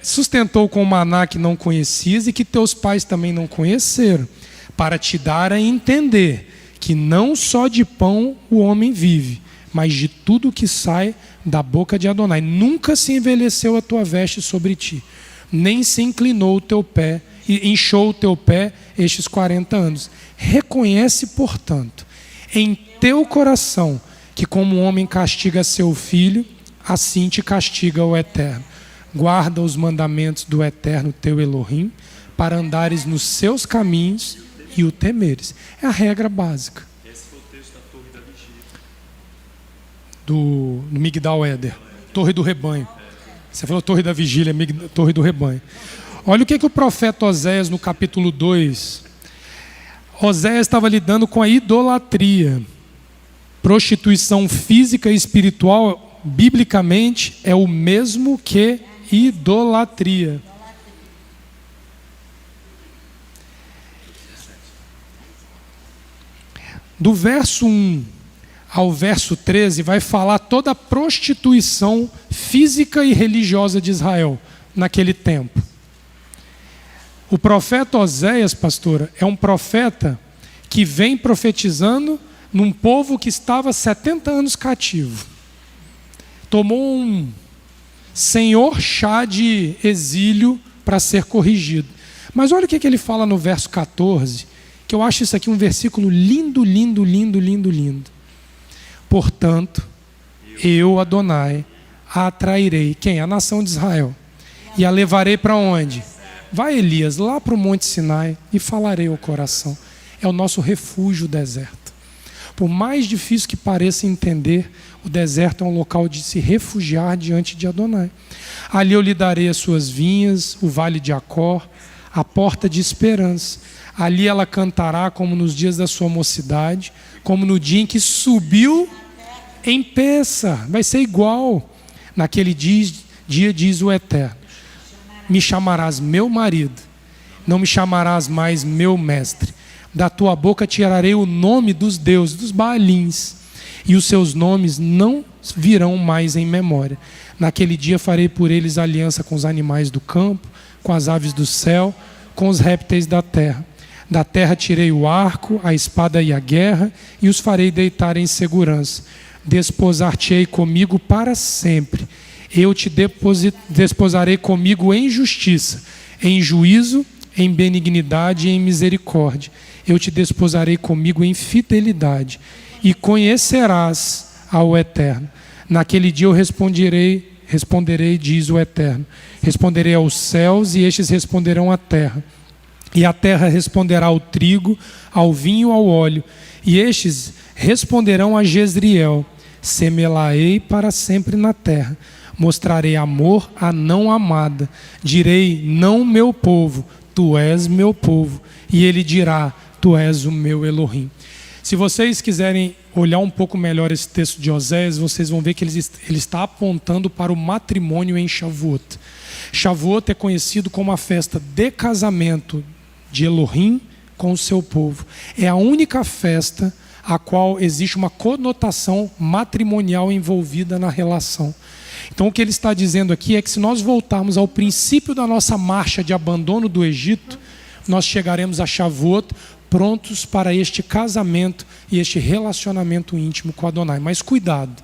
Sustentou com maná que não conhecias e que teus pais também não conheceram, para te dar a entender que não só de pão o homem vive, mas de tudo que sai da boca de Adonai. Nunca se envelheceu a tua veste sobre ti, nem se inclinou o teu pé, e inchou o teu pé estes 40 anos. Reconhece, portanto, em teu coração, que como um homem castiga seu filho, assim te castiga o Eterno. Guarda os mandamentos do Eterno teu Elohim, para andares nos seus caminhos e o temeres. É a regra básica. Esse foi o texto da Torre da Vigília. Do Migdal Eder, Torre do Rebanho. Você falou Torre da Vigília, Torre do Rebanho. Olha o que o profeta Oséias, no capítulo 2, Oséias estava lidando com a idolatria. Prostituição física e espiritual, biblicamente, é o mesmo que idolatria. Do verso 1 ao verso 13 vai falar toda a prostituição física e religiosa de Israel naquele tempo. O profeta Oséias, pastora, é um profeta que vem profetizando num povo que estava 70 anos cativo. Tomou um senhor chá de exílio para ser corrigido. Mas olha o que ele fala no verso 14, que eu acho isso aqui um versículo lindo, lindo, lindo, lindo, lindo. Portanto, eu, Adonai, a atrairei. Quem? A nação de Israel. E a levarei para onde? Vai, Elias, lá para o Monte Sinai e falarei ao coração. É o nosso refúgio, o deserto. Por mais difícil que pareça entender, o deserto é um local de se refugiar diante de Adonai. Ali eu lhe darei as suas vinhas, o vale de Acor, a porta de esperança. Ali ela cantará como nos dias da sua mocidade, como no dia em que subiu em Pessa. Vai ser igual. Naquele dia diz o Eterno: me chamarás meu marido, não me chamarás mais meu mestre. Da tua boca tirarei o nome dos deuses, dos Baalins, e os seus nomes não virão mais em memória. Naquele dia farei por eles aliança com os animais do campo, com as aves do céu, com os répteis da terra. Da terra tirei o arco, a espada e a guerra, e os farei deitar em segurança. Desposar-te-ei comigo para sempre, Eu te desposarei comigo em justiça, em juízo, em benignidade e em misericórdia. Eu te desposarei comigo em fidelidade, e conhecerás ao Eterno. Naquele dia eu responderei, diz o Eterno. Responderei aos céus, e estes responderão à terra. E a terra responderá ao trigo, ao vinho, ao óleo. E estes responderão a Jezreel. Semê-la-ei para sempre na terra. Mostrarei amor à não amada. Direi, não meu povo, tu és meu povo. E ele dirá, tu és o meu Elohim. Se vocês quiserem olhar um pouco melhor esse texto de Oséias, vocês vão ver que ele está apontando para o matrimônio em Shavuot. Shavuot é conhecido como a festa de casamento de Elohim com o seu povo. É a única festa a qual existe uma conotação matrimonial envolvida na relação. Então o que ele está dizendo aqui é que se nós voltarmos ao princípio da nossa marcha de abandono do Egito, nós chegaremos a Shavuot prontos para este casamento e este relacionamento íntimo com Adonai. Mas cuidado,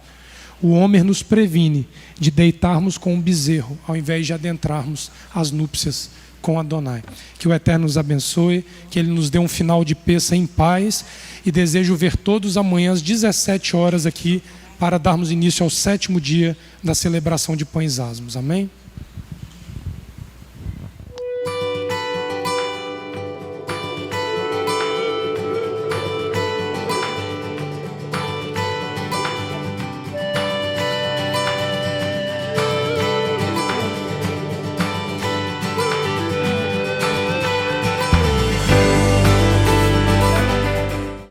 o Homer nos previne de deitarmos com um bezerro, ao invés de adentrarmos as núpcias com Adonai. Que o Eterno nos abençoe, que Ele nos dê um final de Pêssah em paz, e desejo ver todos amanhã às 17 horas aqui para darmos início ao 7º dia da celebração de Pães Asmos. Amém?